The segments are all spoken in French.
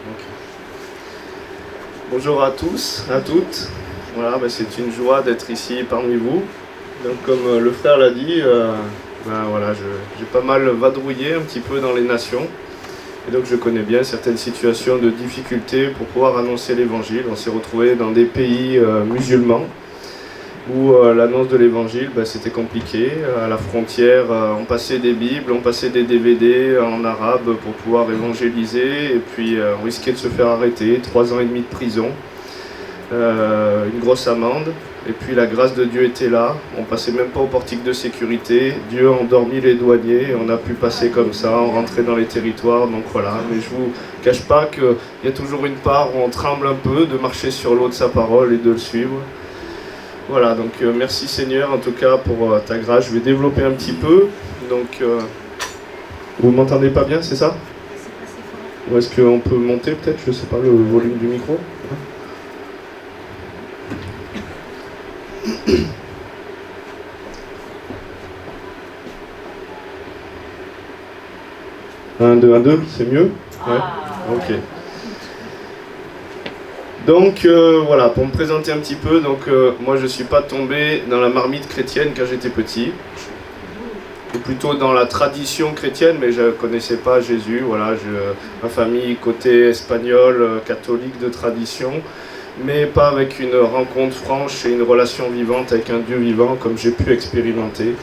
Ok. Bonjour à tous, à toutes. Voilà, c'est une joie d'être ici parmi vous. Donc comme le frère l'a dit, voilà, j'ai pas mal vadrouillé un petit peu dans les nations. Et donc je connais bien certaines situations de difficulté pour pouvoir annoncer l'évangile. On s'est retrouvé dans des pays musulmans où l'annonce de l'évangile, c'était compliqué. À la frontière, on passait des Bibles, on passait des DVD en arabe pour pouvoir évangéliser, et puis on risquait de se faire arrêter, 3 ans et demi de prison, une grosse amende, et puis la grâce de Dieu était là. On passait même pas au portique de sécurité, Dieu a endormi les douaniers, et on a pu passer comme ça, on rentrait dans les territoires, donc voilà. Mais je vous cache pas qu'il y a toujours une part où on tremble un peu de marcher sur l'eau de sa parole et de le suivre. Voilà, donc merci Seigneur en tout cas pour ta grâce. Je vais développer un petit peu. Donc, vous m'entendez pas bien, c'est ça? Ou est-ce qu'on peut monter peut-être, je sais pas, le volume du micro? Un, deux, un, deux, c'est mieux? Ouais. Ok. Donc voilà, pour me présenter un petit peu, moi je ne suis pas tombé dans la marmite chrétienne quand j'étais petit, ou plutôt dans la tradition chrétienne, mais je ne connaissais pas Jésus. Voilà, ma famille côté espagnol, catholique de tradition, mais pas avec une rencontre franche et une relation vivante avec un Dieu vivant comme j'ai pu expérimenter.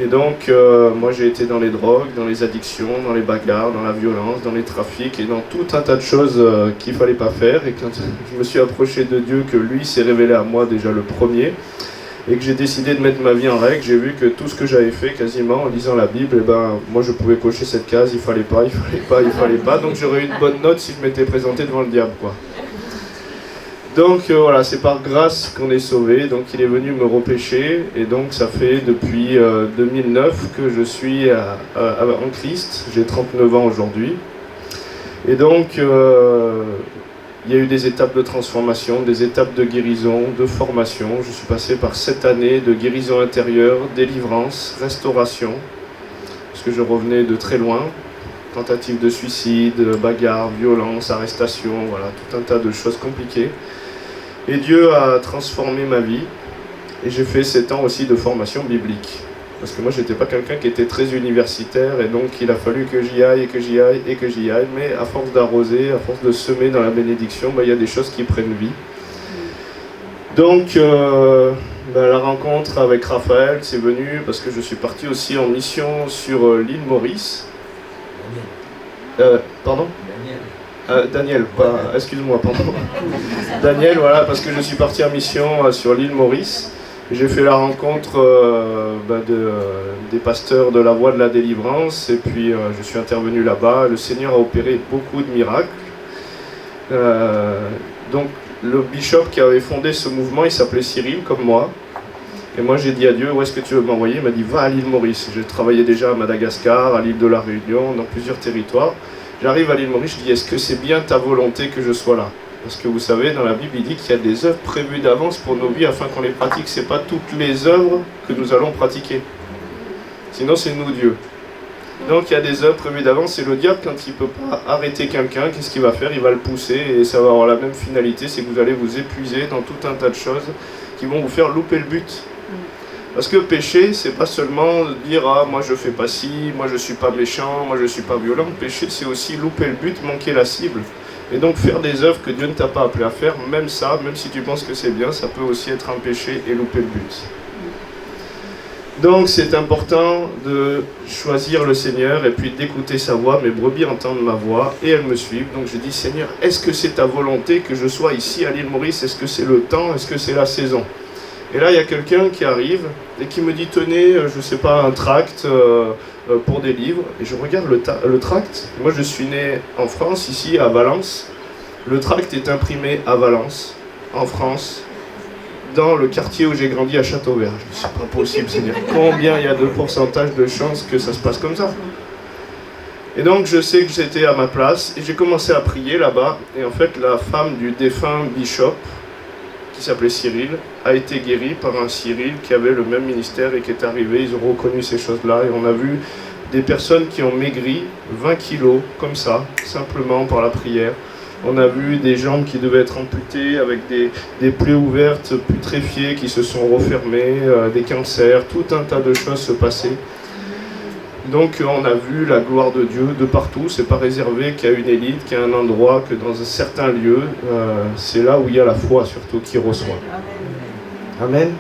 Et donc, moi j'ai été dans les drogues, dans les addictions, dans les bagarres, dans la violence, dans les trafics et dans tout un tas de choses qu'il ne fallait pas faire. Et quand je me suis approché de Dieu, que lui s'est révélé à moi déjà le premier, et que j'ai décidé de mettre ma vie en règle, j'ai vu que tout ce que j'avais fait quasiment en lisant la Bible, moi je pouvais cocher cette case, il fallait pas, donc j'aurais eu une bonne note si je m'étais présenté devant le diable, quoi. Donc voilà, c'est par grâce qu'on est sauvé. Donc il est venu me repêcher, et donc ça fait depuis 2009 que je suis en Christ. J'ai 39 ans aujourd'hui. Et donc il y a eu des étapes de transformation, des étapes de guérison, de formation. Je suis passé par 7 années de guérison intérieure, délivrance, restauration, parce que je revenais de très loin. Tentative de suicide, bagarre, violence, arrestation, voilà, tout un tas de choses compliquées. Et Dieu a transformé ma vie, et j'ai fait 7 ans aussi de formation biblique. Parce que moi, j'étais pas quelqu'un qui était très universitaire, et donc il a fallu que j'y aille, et que j'y aille, et que j'y aille. Mais à force d'arroser, à force de semer dans la bénédiction, il y a des choses qui prennent vie. Donc, la rencontre avec Raphaël, c'est venu parce que je suis parti aussi en mission sur l'île Maurice. Pardon ? Daniel, excuse-moi, pardon. Daniel, voilà, parce que je suis parti en mission sur l'île Maurice. J'ai fait la rencontre des pasteurs de la Voie de la Délivrance, et puis je suis intervenu là-bas. Le Seigneur a opéré beaucoup de miracles. Donc le bishop qui avait fondé ce mouvement, il s'appelait Cyril, comme moi. Et moi j'ai dit à Dieu, où est-ce que tu veux m'envoyer? Il m'a dit, va à l'île Maurice. J'ai travaillé déjà à Madagascar, à l'île de la Réunion, dans plusieurs territoires. J'arrive à l'île Maurice, je dis, est-ce que c'est bien ta volonté que je sois là? Parce que vous savez, dans la Bible, il dit qu'il y a des œuvres prévues d'avance pour nos vies afin qu'on les pratique. Ce n'est pas toutes les œuvres que nous allons pratiquer. Sinon, c'est nous Dieu. Donc il y a des œuvres prévues d'avance, et le diable, quand il ne peut pas arrêter quelqu'un, qu'est-ce qu'il va faire? Il va le pousser, et ça va avoir la même finalité, c'est que vous allez vous épuiser dans tout un tas de choses qui vont vous faire louper le but. Parce que péché, c'est pas seulement dire « Ah, moi je fais pas ci, moi je suis pas méchant, moi je suis pas violent ». Péché, c'est aussi louper le but, manquer la cible. Et donc faire des œuvres que Dieu ne t'a pas appelé à faire, même ça, même si tu penses que c'est bien, ça peut aussi être un péché et louper le but. Donc c'est important de choisir le Seigneur et puis d'écouter sa voix. Mes brebis entendent ma voix et elles me suivent. Donc je dis, Seigneur, est-ce que c'est ta volonté que je sois ici à l'île Maurice? Est-ce que c'est le temps? Est-ce que c'est la saison? Et là, il y a quelqu'un qui arrive et qui me dit, tenez, je ne sais pas, un tract pour des livres. Et je regarde le tract. Moi, je suis né en France, ici, à Valence. Le tract est imprimé à Valence, en France, dans le quartier où j'ai grandi à Châteauvert. Je me dis, c'est pas possible, Seigneur. Combien il y a de pourcentage de chances que ça se passe comme ça? Et donc, je sais que j'étais à ma place et j'ai commencé à prier là-bas. Et en fait, la femme du défunt bishop, qui s'appelait Cyril, a été guéri par un Cyril qui avait le même ministère et qui est arrivé. Ils ont reconnu ces choses-là et on a vu des personnes qui ont maigri 20 kilos comme ça, simplement par la prière. On a vu des jambes qui devaient être amputées avec des plaies ouvertes, putréfiées qui se sont refermées, des cancers, tout un tas de choses se passer. Donc on a vu la gloire de Dieu de partout, c'est pas réservé qu'à une élite, qu'à un endroit, que dans un certain lieu. C'est là où il y a la foi surtout qui reçoit. Amen.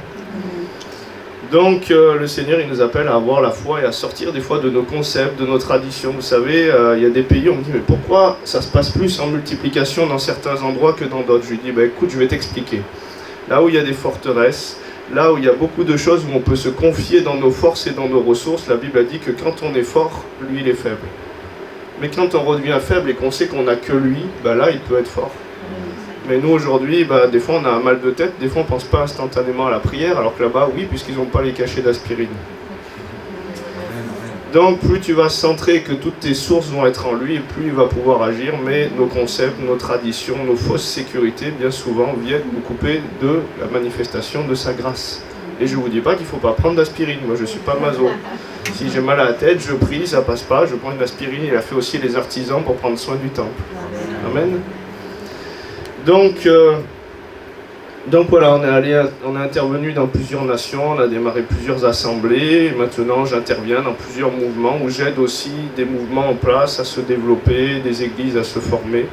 Donc le Seigneur il nous appelle à avoir la foi et à sortir des fois de nos concepts, de nos traditions. Vous savez, il y a des pays, on me dit mais pourquoi ça se passe plus en multiplication dans certains endroits que dans d'autres? Je lui dis écoute, je vais t'expliquer. Là où il y a des forteresses, là où il y a beaucoup de choses où on peut se confier dans nos forces et dans nos ressources, la Bible a dit que quand on est fort, lui il est faible. Mais quand on redevient faible et qu'on sait qu'on n'a que lui, là il peut être fort. Mais nous aujourd'hui, des fois on a un mal de tête, des fois on ne pense pas instantanément à la prière, alors que là-bas oui, puisqu'ils n'ont pas les cachets d'aspirine. Donc plus tu vas centrer que toutes tes sources vont être en lui, et plus il va pouvoir agir, mais nos concepts, nos traditions, nos fausses sécurités, bien souvent viennent nous couper de la manifestation de sa grâce. Et je ne vous dis pas qu'il ne faut pas prendre d'aspirine, moi je ne suis pas maso. Si j'ai mal à la tête, je prie, ça passe pas, je prends une aspirine, il a fait aussi les artisans pour prendre soin du temple. Amen. Donc voilà, on est intervenu dans plusieurs nations, on a démarré plusieurs assemblées, et maintenant j'interviens dans plusieurs mouvements où j'aide aussi des mouvements en place à se développer, des églises à se former.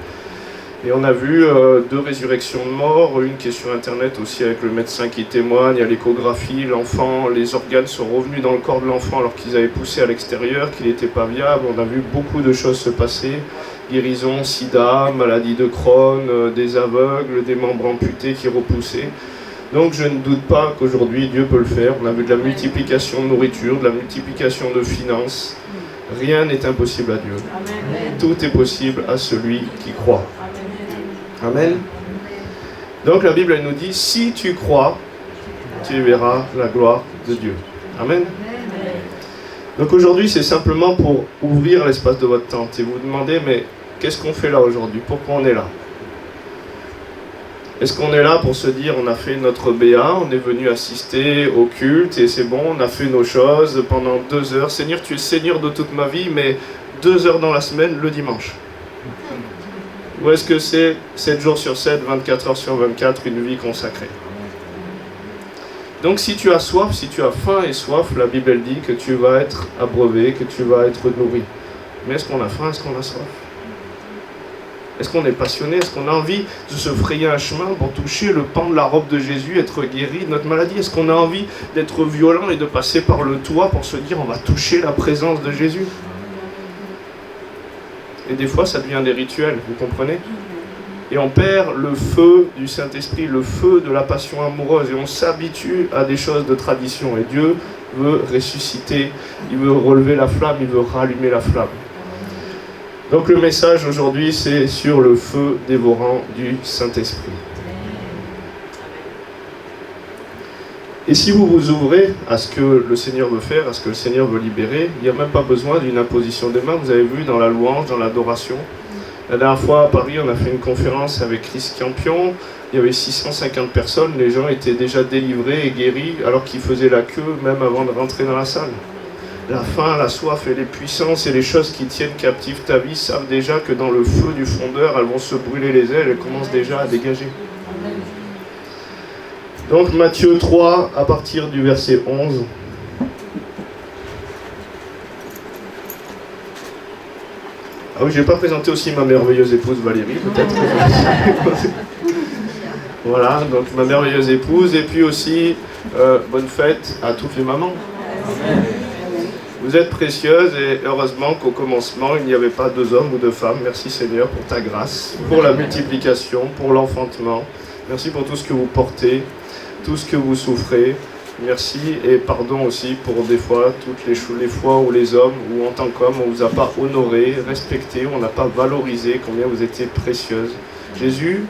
Et on a vu 2 résurrections de morts, une qui est sur internet aussi avec le médecin qui témoigne, il y a l'échographie, l'enfant, les organes sont revenus dans le corps de l'enfant alors qu'ils avaient poussé à l'extérieur, qu'il n'était pas viable. On a vu beaucoup de choses se passer, guérison, sida, maladie de Crohn, des aveugles, des membres amputés qui repoussaient. Donc je ne doute pas qu'aujourd'hui Dieu peut le faire. On a vu de la multiplication de nourriture, de la multiplication de finances. Rien n'est impossible à Dieu. Amen. Tout est possible à celui qui croit. Amen. Donc la Bible elle nous dit, si tu crois, tu verras la gloire de Dieu. Amen. Donc aujourd'hui c'est simplement pour ouvrir l'espace de votre tente et vous demander, mais qu'est-ce qu'on fait là aujourd'hui? Pourquoi on est là? Est-ce qu'on est là pour se dire, on a fait notre BA, on est venu assister au culte et c'est bon, on a fait nos choses pendant 2 heures. Seigneur, tu es Seigneur de toute ma vie, mais 2 heures dans la semaine, le dimanche. Ou est-ce que c'est 7 jours sur 7, 24 heures sur 24, une vie consacrée? Donc si tu as soif, si tu as faim et soif, la Bible elle dit que tu vas être abreuvé, que tu vas être nourri. Mais est-ce qu'on a faim, est-ce qu'on a soif? Est-ce qu'on est passionné? Est-ce qu'on a envie de se frayer un chemin pour toucher le pan de la robe de Jésus, être guéri de notre maladie? Est-ce qu'on a envie d'être violent et de passer par le toit pour se dire on va toucher la présence de Jésus? Et des fois ça devient des rituels, vous comprenez? Et on perd le feu du Saint-Esprit, le feu de la passion amoureuse, et on s'habitue à des choses de tradition. Et Dieu veut ressusciter, il veut relever la flamme, il veut rallumer la flamme. Donc le message aujourd'hui, c'est sur le feu dévorant du Saint-Esprit. Et si vous vous ouvrez à ce que le Seigneur veut faire, à ce que le Seigneur veut libérer, il n'y a même pas besoin d'une imposition des mains. Vous avez vu dans la louange, dans l'adoration. La dernière fois à Paris, on a fait une conférence avec Chris Campion. Il y avait 650 personnes. Les gens étaient déjà délivrés et guéris alors qu'ils faisaient la queue même avant de rentrer dans la salle. La faim, la soif et les puissances et les choses qui tiennent captive ta vie savent déjà que dans le feu du fondeur, elles vont se brûler les ailes, elles commencent déjà à dégager. Donc Matthieu 3, à partir du verset 11. Ah oui, je n'ai pas présenté aussi ma merveilleuse épouse Valérie, peut-être. Voilà, donc ma merveilleuse épouse, et puis aussi, bonne fête à toutes les mamans. Vous êtes précieuses et heureusement qu'au commencement, il n'y avait pas 2 hommes ou 2 femmes. Merci Seigneur pour ta grâce, pour la multiplication, pour l'enfantement. Merci pour tout ce que vous portez, tout ce que vous souffrez. Merci et pardon aussi pour des fois, toutes les fois où les hommes, ou en tant qu'hommes, on ne vous a pas honoré, respecté, on n'a pas valorisé combien vous étiez précieuses. Jésus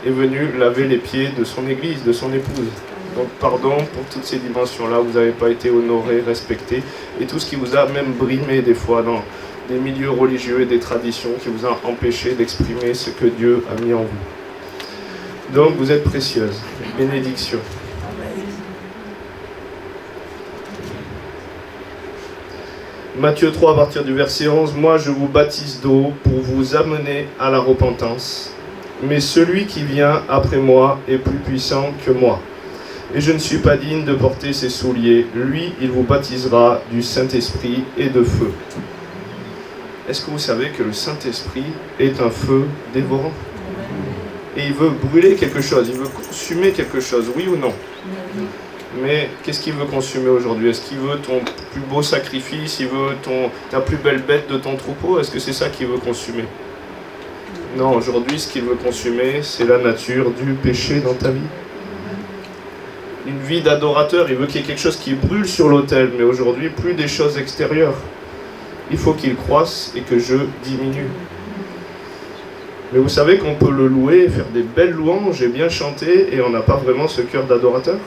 est venu laver les pieds de son église, de son épouse. Donc pardon pour toutes ces dimensions-là, vous n'avez pas été honoré, respecté, et tout ce qui vous a même brimé des fois dans des milieux religieux et des traditions qui vous a empêché d'exprimer ce que Dieu a mis en vous. Donc vous êtes précieuses. Bénédiction. Matthieu 3 à partir du verset 11. Moi je vous baptise d'eau pour vous amener à la repentance. Mais celui qui vient après moi est plus puissant que moi. Et je ne suis pas digne de porter ses souliers. Lui, il vous baptisera du Saint-Esprit et de feu. Est-ce que vous savez que le Saint-Esprit est un feu dévorant? Et il veut brûler quelque chose, il veut consumer quelque chose, oui ou non? Mais qu'est-ce qu'il veut consumer aujourd'hui? Est-ce qu'il veut ton plus beau sacrifice? Il veut ta plus belle bête de ton troupeau? Est-ce que c'est ça qu'il veut consumer? Non, aujourd'hui, ce qu'il veut consumer, c'est la nature du péché dans ta vie. Une vie d'adorateur, il veut qu'il y ait quelque chose qui brûle sur l'autel, mais aujourd'hui, plus des choses extérieures. Il faut qu'il croisse et que je diminue. Mais vous savez qu'on peut le louer, faire des belles louanges et bien chanter, et on n'a pas vraiment ce cœur d'adorateur.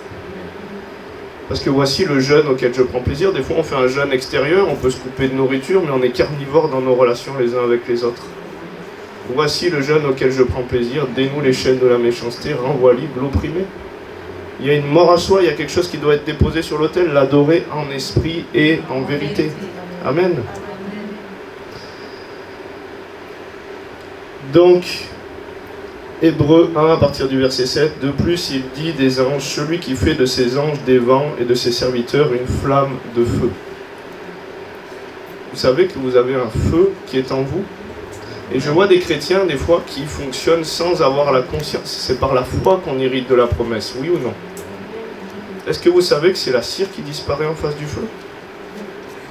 Parce que voici le jeûne auquel je prends plaisir. Des fois, on fait un jeûne extérieur, on peut se couper de nourriture, mais on est carnivore dans nos relations les uns avec les autres. Voici le jeûne auquel je prends plaisir, dénoue les chaînes de la méchanceté, renvoie libre l'opprimé. Il y a une mort à soi, il y a quelque chose qui doit être déposé sur l'autel, l'adorer en esprit et en vérité. Amen. Donc, Hébreux 1 à partir du verset 7, de plus il dit des anges, celui qui fait de ses anges des vents et de ses serviteurs une flamme de feu. Vous savez que vous avez un feu qui est en vous? Et je vois des chrétiens des fois qui fonctionnent sans avoir la conscience. C'est par la foi qu'on hérite de la promesse, oui ou non? Est-ce que vous savez que c'est la cire qui disparaît en face du feu?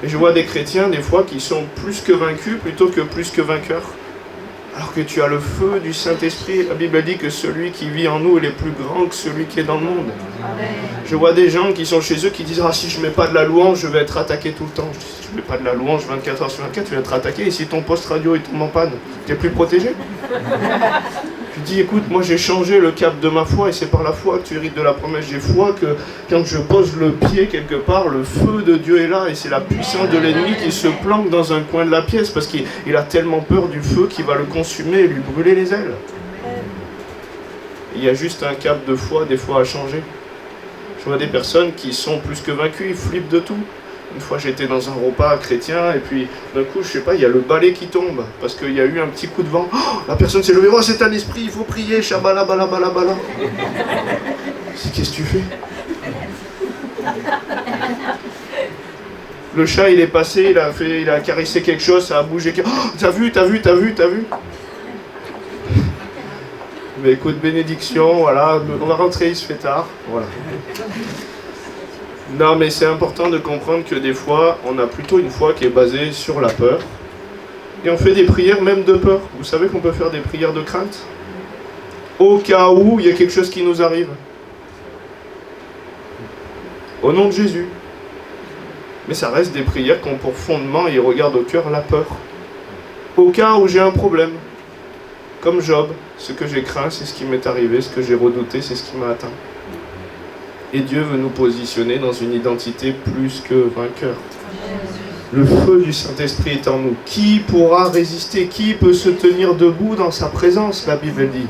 Et je vois des chrétiens des fois qui sont plus que vaincus plutôt que plus que vainqueurs. Alors que tu as le feu du Saint-Esprit. La Bible dit que celui qui vit en nous, il est plus grand que celui qui est dans le monde. Je vois des gens qui sont chez eux qui disent « Ah, si je ne mets pas de la louange, je vais être attaqué tout le temps. » Je dis, si tu ne mets pas de la louange 24 heures sur 24, tu vas être attaqué. Et si ton poste radio il tombe en panne, tu n'es plus protégé. Je dis, écoute, moi j'ai changé le cap de ma foi et c'est par la foi que tu hérites de la promesse. J'ai foi que quand je pose le pied quelque part, le feu de Dieu est là et c'est la puissance de l'ennemi qui se planque dans un coin de la pièce parce qu'il a tellement peur du feu qu'il va le consumer et lui brûler les ailes. Il y a juste un cap de foi des fois à changer. Je vois des personnes qui sont plus que vaincues, ils flippent de tout. Une fois j'étais dans un repas chrétien et puis d'un coup, je sais pas, il y a le balai qui tombe parce qu'il y a eu un petit coup de vent. Oh, la personne s'est levée, oh c'est un esprit, il faut prier, shabala bala bala bala. Qu'est-ce que tu fais? Le chat il est passé, il a caressé quelque chose, ça a bougé. Oh, t'as vu? Mais écoute, bénédiction, voilà, on va rentrer, il se fait tard, voilà. Non, mais c'est important de comprendre que des fois, on a plutôt une foi qui est basée sur la peur. Et on fait des prières même de peur. Vous savez qu'on peut faire des prières de crainte? Au cas où il y a quelque chose qui nous arrive. Au nom de Jésus. Mais ça reste des prières qui ont pour fondement et regardent au cœur la peur. Au cas où j'ai un problème. Comme Job, ce que j'ai craint, c'est ce qui m'est arrivé. Ce que j'ai redouté, c'est ce qui m'a atteint. Et Dieu veut nous positionner dans une identité plus que vainqueur. Le feu du Saint-Esprit est en nous. Qui pourra résister? Qui peut se tenir debout dans sa présence? La Bible dit.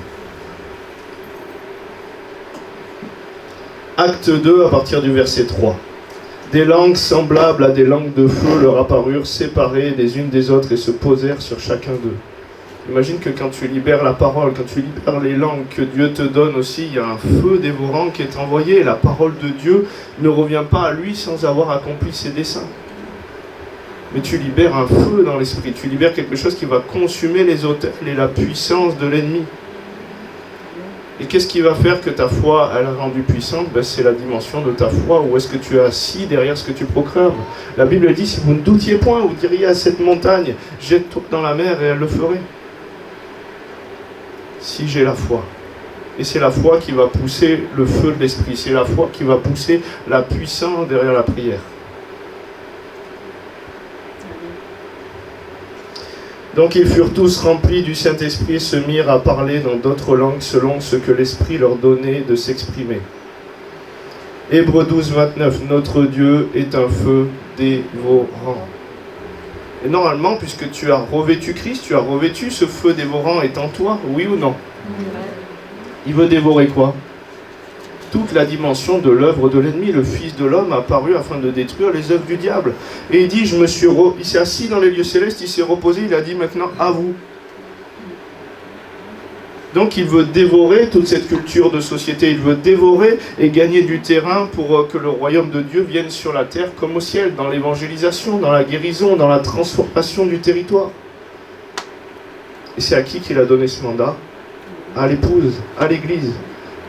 Acte 2 à partir du verset 3. Des langues semblables à des langues de feu leur apparurent, séparées les unes des autres et se posèrent sur chacun d'eux. Imagine que quand tu libères la parole, quand tu libères les langues que Dieu te donne aussi, il y a un feu dévorant qui est envoyé. La parole de Dieu ne revient pas à lui sans avoir accompli ses desseins. Mais tu libères un feu dans l'esprit, tu libères quelque chose qui va consumer les autels et la puissance de l'ennemi. Et qu'est-ce qui va faire que ta foi elle est rendue puissante? C'est la dimension de ta foi. Où est-ce que tu es assis derrière ce que tu proclames? La Bible dit, si vous ne doutiez point, vous diriez à cette montagne, jette-toi dans la mer et elle le ferait. Si j'ai la foi. Et c'est la foi qui va pousser le feu de l'esprit. C'est la foi qui va pousser la puissance derrière la prière. Donc ils furent tous remplis du Saint-Esprit et se mirent à parler dans d'autres langues selon ce que l'Esprit leur donnait de s'exprimer. Hébreux 12, 29. Notre Dieu est un feu dévorant. Et normalement, puisque tu as revêtu Christ, tu as revêtu ce feu dévorant est en toi, oui ou non? Il veut dévorer quoi? Toute la dimension de l'œuvre de l'ennemi. Le Fils de l'homme a apparu afin de détruire les œuvres du diable. Et il dit, il s'est assis dans les lieux célestes, il s'est reposé, il a dit maintenant à vous. Donc il veut dévorer toute cette culture de société, il veut dévorer et gagner du terrain pour que le royaume de Dieu vienne sur la terre comme au ciel, dans l'évangélisation, dans la guérison, dans la transformation du territoire. Et c'est à qui qu'il a donné ce mandat? À l'épouse, à l'église.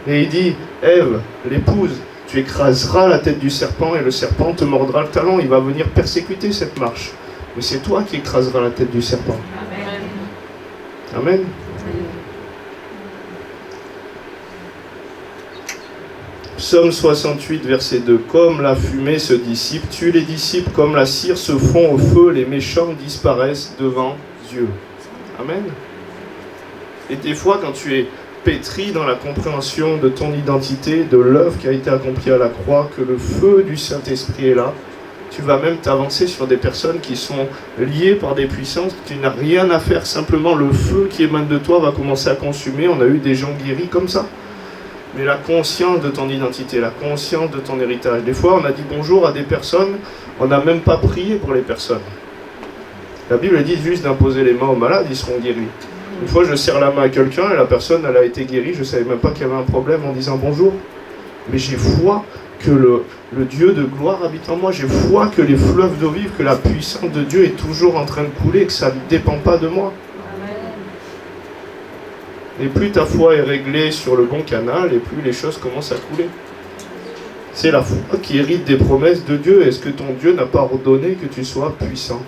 Et il dit, Ève, l'épouse, tu écraseras la tête du serpent et le serpent te mordra le talon, il va venir persécuter cette marche. Mais c'est toi qui écraseras la tête du serpent. Amen. Amen. Psaume 68, verset 2. Comme la fumée se dissipe, tue les disciples, comme la cire se fond au feu, les méchants disparaissent devant Dieu. Amen. Et des fois, quand tu es pétri dans la compréhension de ton identité, de l'œuvre qui a été accomplie à la croix, que le feu du Saint-Esprit est là, tu vas même t'avancer sur des personnes qui sont liées par des puissances, tu n'as rien à faire, simplement le feu qui émane de toi va commencer à consumer. On a eu des gens guéris comme ça. Mais la conscience de ton identité, la conscience de ton héritage. Des fois, on a dit bonjour à des personnes, on n'a même pas prié pour les personnes. La Bible dit juste d'imposer les mains aux malades, ils seront guéris. Une fois, je serre la main à quelqu'un et la personne, elle a été guérie, je ne savais même pas qu'il y avait un problème en disant bonjour. Mais j'ai foi que le Dieu de gloire habite en moi, j'ai foi que les fleuves d'eau vive, que la puissance de Dieu est toujours en train de couler, que ça ne dépend pas de moi. Et plus ta foi est réglée sur le bon canal, et plus les choses commencent à couler. C'est la foi qui hérite des promesses de Dieu. Est-ce que ton Dieu n'a pas ordonné que tu sois puissant?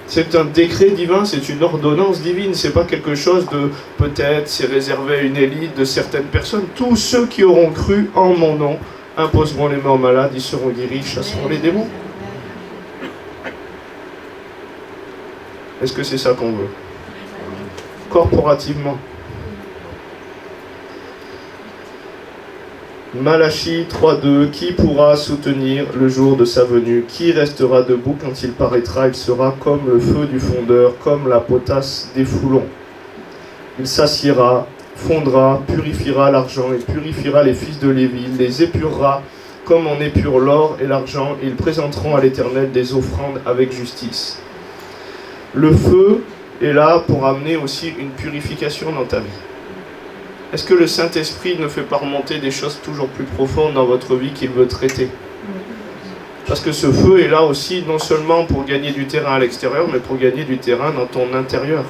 C'est un décret divin, c'est une ordonnance divine. C'est pas quelque chose de peut-être, c'est réservé à une élite de certaines personnes. Tous ceux qui auront cru en mon nom imposeront les mains aux malades, ils seront guéris, chasseront les démons. Est-ce que c'est ça qu'on veut? Corporativement. Malachie 3.2. Qui pourra soutenir le jour de sa venue? Qui restera debout quand il paraîtra? Il sera comme le feu du fondeur, comme la potasse des foulons. Il s'assiera, fondra, purifiera l'argent, il purifiera les fils de Lévi, il les épurera comme on épure l'or et l'argent, et ils présenteront à l'Éternel des offrandes avec justice. Le feu est là pour amener aussi une purification dans ta vie. Est-ce que le Saint-Esprit ne fait pas remonter des choses toujours plus profondes dans votre vie qu'il veut traiter? Parce que ce feu est là aussi non seulement pour gagner du terrain à l'extérieur, mais pour gagner du terrain dans ton intérieur.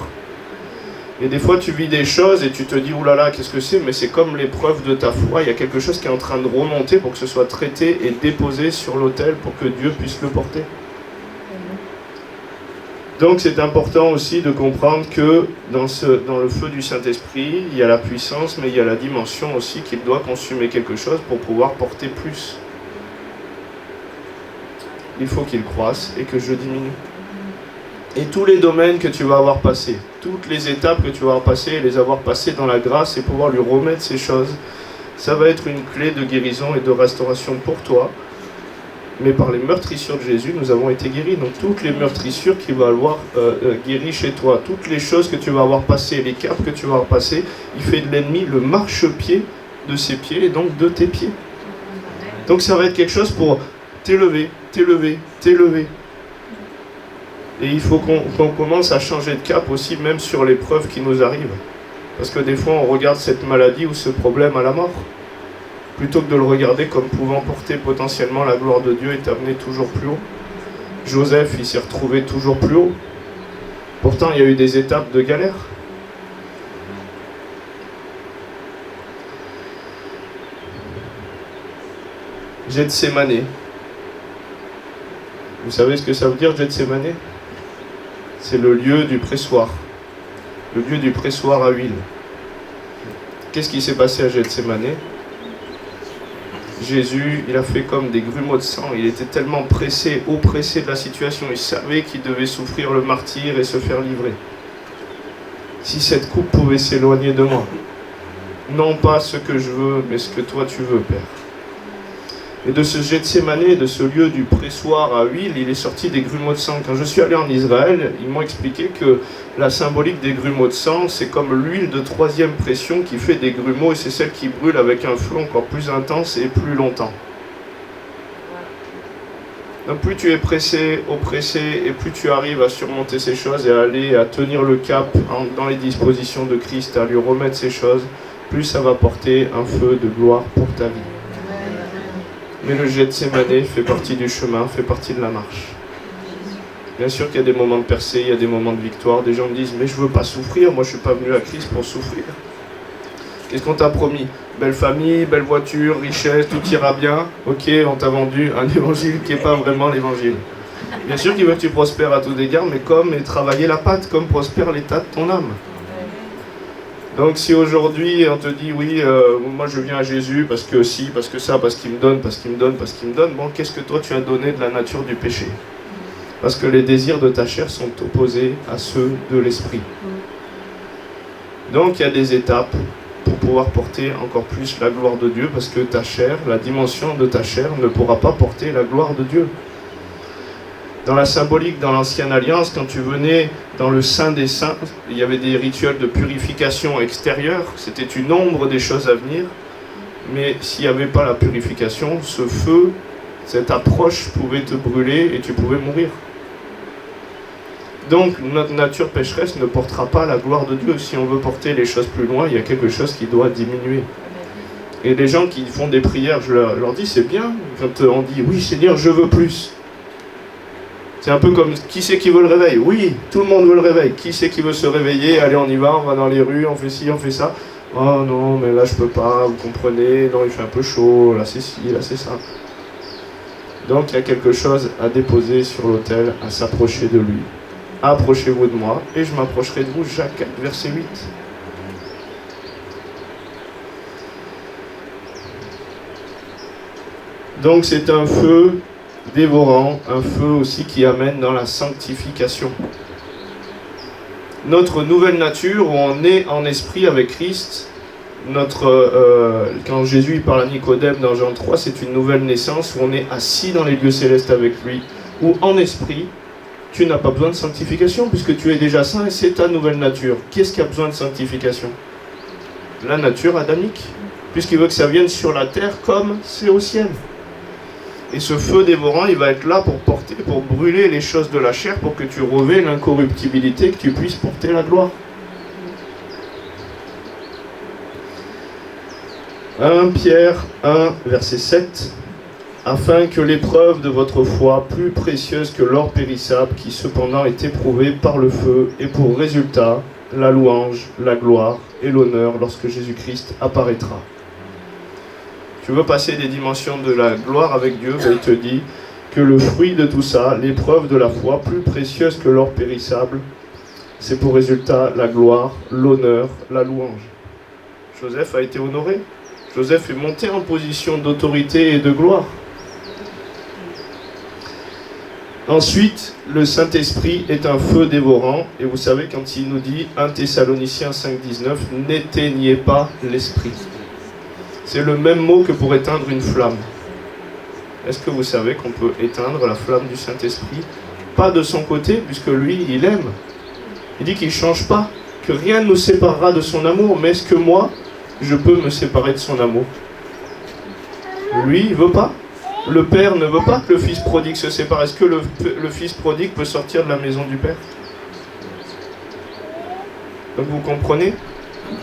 Et des fois tu vis des choses et tu te dis « oulala, qu'est-ce que c'est ?» Mais c'est comme l'épreuve de ta foi, il y a quelque chose qui est en train de remonter pour que ce soit traité et déposé sur l'autel pour que Dieu puisse le porter. Donc c'est important aussi de comprendre que dans le feu du Saint-Esprit, il y a la puissance, mais il y a la dimension aussi qu'il doit consumer quelque chose pour pouvoir porter plus. Il faut qu'il croisse et que je diminue. Et tous les domaines que tu vas avoir passés, toutes les étapes que tu vas avoir passées, les avoir passées dans la grâce et pouvoir lui remettre ces choses, ça va être une clé de guérison et de restauration pour toi. Mais par les meurtrissures de Jésus, nous avons été guéris. Donc toutes les meurtrissures qu'il va avoir guéries chez toi, toutes les choses que tu vas avoir passées, les caps que tu vas avoir passées, il fait de l'ennemi le marchepied de ses pieds et donc de tes pieds. Donc ça va être quelque chose pour t'élever, t'élever, t'élever. Et il faut qu'on commence à changer de cap aussi, même sur l'épreuve qui nous arrive. Parce que des fois, on regarde cette maladie ou ce problème à la mort, plutôt que de le regarder comme pouvant porter potentiellement la gloire de Dieu et t'amener toujours plus haut. Joseph, il s'est retrouvé toujours plus haut. Pourtant, il y a eu des étapes de galère. Gethsémané. Vous savez ce que ça veut dire, Gethsémané? C'est le lieu du pressoir. Le lieu du pressoir à huile. Qu'est-ce qui s'est passé à Gethsémané? Jésus, il a fait comme des grumeaux de sang. Il était tellement pressé, oppressé de la situation. Il savait qu'il devait souffrir le martyre et se faire livrer. Si cette coupe pouvait s'éloigner de moi. Non pas ce que je veux, mais ce que toi tu veux, Père. Et de ce Gethsémané, de ce lieu du pressoir à huile, il est sorti des grumeaux de sang. Quand je suis allé en Israël, ils m'ont expliqué que la symbolique des grumeaux de sang, c'est comme l'huile de troisième pression qui fait des grumeaux, et c'est celle qui brûle avec un feu encore plus intense et plus longtemps. Donc plus tu es pressé, oppressé, et plus tu arrives à surmonter ces choses et à tenir le cap dans les dispositions de Christ, à lui remettre ces choses, plus ça va porter un feu de gloire pour ta vie. Mais le Gethsémané fait partie du chemin, fait partie de la marche. Bien sûr qu'il y a des moments de percée, il y a des moments de victoire. Des gens me disent, mais je ne veux pas souffrir, moi je ne suis pas venu à Christ pour souffrir. Qu'est-ce qu'on t'a promis? Belle famille, belle voiture, richesse, tout ira bien. Ok, on t'a vendu un évangile qui n'est pas vraiment l'évangile. Bien sûr qu'il veut que tu prospères à tous égards, mais comme travailler la pâte, comme prospère l'état de ton âme. Donc si aujourd'hui on te dit, oui, moi je viens à Jésus parce que si, parce que ça, parce qu'il me donne, parce qu'il me donne, parce qu'il me donne, bon, qu'est-ce que toi tu as donné de la nature du péché? Parce que les désirs de ta chair sont opposés à ceux de l'esprit. Donc il y a des étapes pour pouvoir porter encore plus la gloire de Dieu, parce que ta chair, la dimension de ta chair ne pourra pas porter la gloire de Dieu. Dans la symbolique, dans l'ancienne alliance, quand tu venais dans le Saint des Saints, il y avait des rituels de purification extérieure, c'était une ombre des choses à venir, mais s'il n'y avait pas la purification, ce feu, cette approche pouvait te brûler et tu pouvais mourir. Donc notre nature pécheresse ne portera pas la gloire de Dieu. Si on veut porter les choses plus loin, il y a quelque chose qui doit diminuer. Et les gens qui font des prières, je leur dis, c'est bien, quand on dit, oui Seigneur, je veux plus. C'est un peu comme, qui c'est qui veut le réveil? Oui, tout le monde veut le réveil. Qui c'est qui veut se réveiller? Allez, on y va, on va dans les rues, on fait ci, on fait ça. Oh non, mais là je peux pas, vous comprenez, non il fait un peu chaud, là c'est ci, là c'est ça. Donc il y a quelque chose à déposer sur l'autel, à s'approcher de lui. Approchez-vous de moi, et je m'approcherai de vous. Jacques 4, verset 8. Donc c'est un feu dévorant, un feu aussi qui amène dans la sanctification. Notre nouvelle nature, où on est en esprit avec Christ, quand Jésus parle à Nicodème dans Jean 3, c'est une nouvelle naissance, où on est assis dans les lieux célestes avec lui, où en esprit, tu n'as pas besoin de sanctification, puisque tu es déjà saint et c'est ta nouvelle nature. Qu'est-ce qui a besoin de sanctification? La nature adamique, puisqu'il veut que ça vienne sur la terre comme c'est au ciel. Et ce feu dévorant, il va être là pour brûler les choses de la chair, pour que tu revêts l'incorruptibilité, que tu puisses porter la gloire. 1 Pierre 1, verset 7. Afin que l'épreuve de votre foi, plus précieuse que l'or périssable, qui cependant est éprouvé par le feu, ait pour résultat la louange, la gloire et l'honneur lorsque Jésus-Christ apparaîtra. Tu veux passer des dimensions de la gloire avec Dieu, ben il te dit que le fruit de tout ça, l'épreuve de la foi, plus précieuse que l'or périssable, c'est pour résultat la gloire, l'honneur, la louange. Joseph a été honoré. Joseph est monté en position d'autorité et de gloire. Ensuite, le Saint-Esprit est un feu dévorant, et vous savez quand il nous dit 1 Thessaloniciens 5,19, n'éteignez pas l'esprit. C'est le même mot que pour éteindre une flamme. Est-ce que vous savez qu'on peut éteindre la flamme du Saint-Esprit? Pas de son côté, puisque lui, il aime. Il dit qu'il ne change pas, que rien ne nous séparera de son amour, mais est-ce que moi, je peux me séparer de son amour? Lui, il ne veut pas. Le Père ne veut pas que le Fils prodigue se sépare. Est-ce que le Fils prodigue peut sortir de la maison du Père? Donc vous comprenez?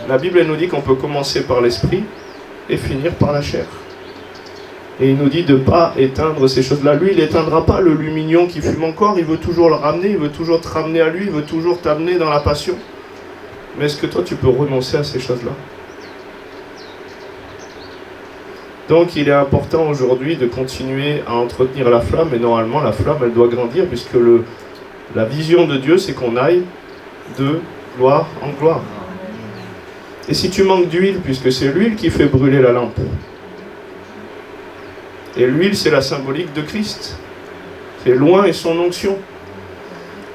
La Bible elle nous dit qu'on peut commencer par l'esprit et finir par la chair. Et il nous dit de ne pas éteindre ces choses-là. Lui, il n'éteindra pas le lumignon qui fume encore. Il veut toujours le ramener, il veut toujours te ramener à lui, il veut toujours t'amener dans la passion. Mais est-ce que toi, tu peux renoncer à ces choses-là? Donc il est important aujourd'hui de continuer à entretenir la flamme, et normalement la flamme elle doit grandir, puisque la vision de Dieu c'est qu'on aille de gloire en gloire. Et si tu manques d'huile, puisque c'est l'huile qui fait brûler la lampe, et l'huile c'est la symbolique de Christ, c'est loin et son onction.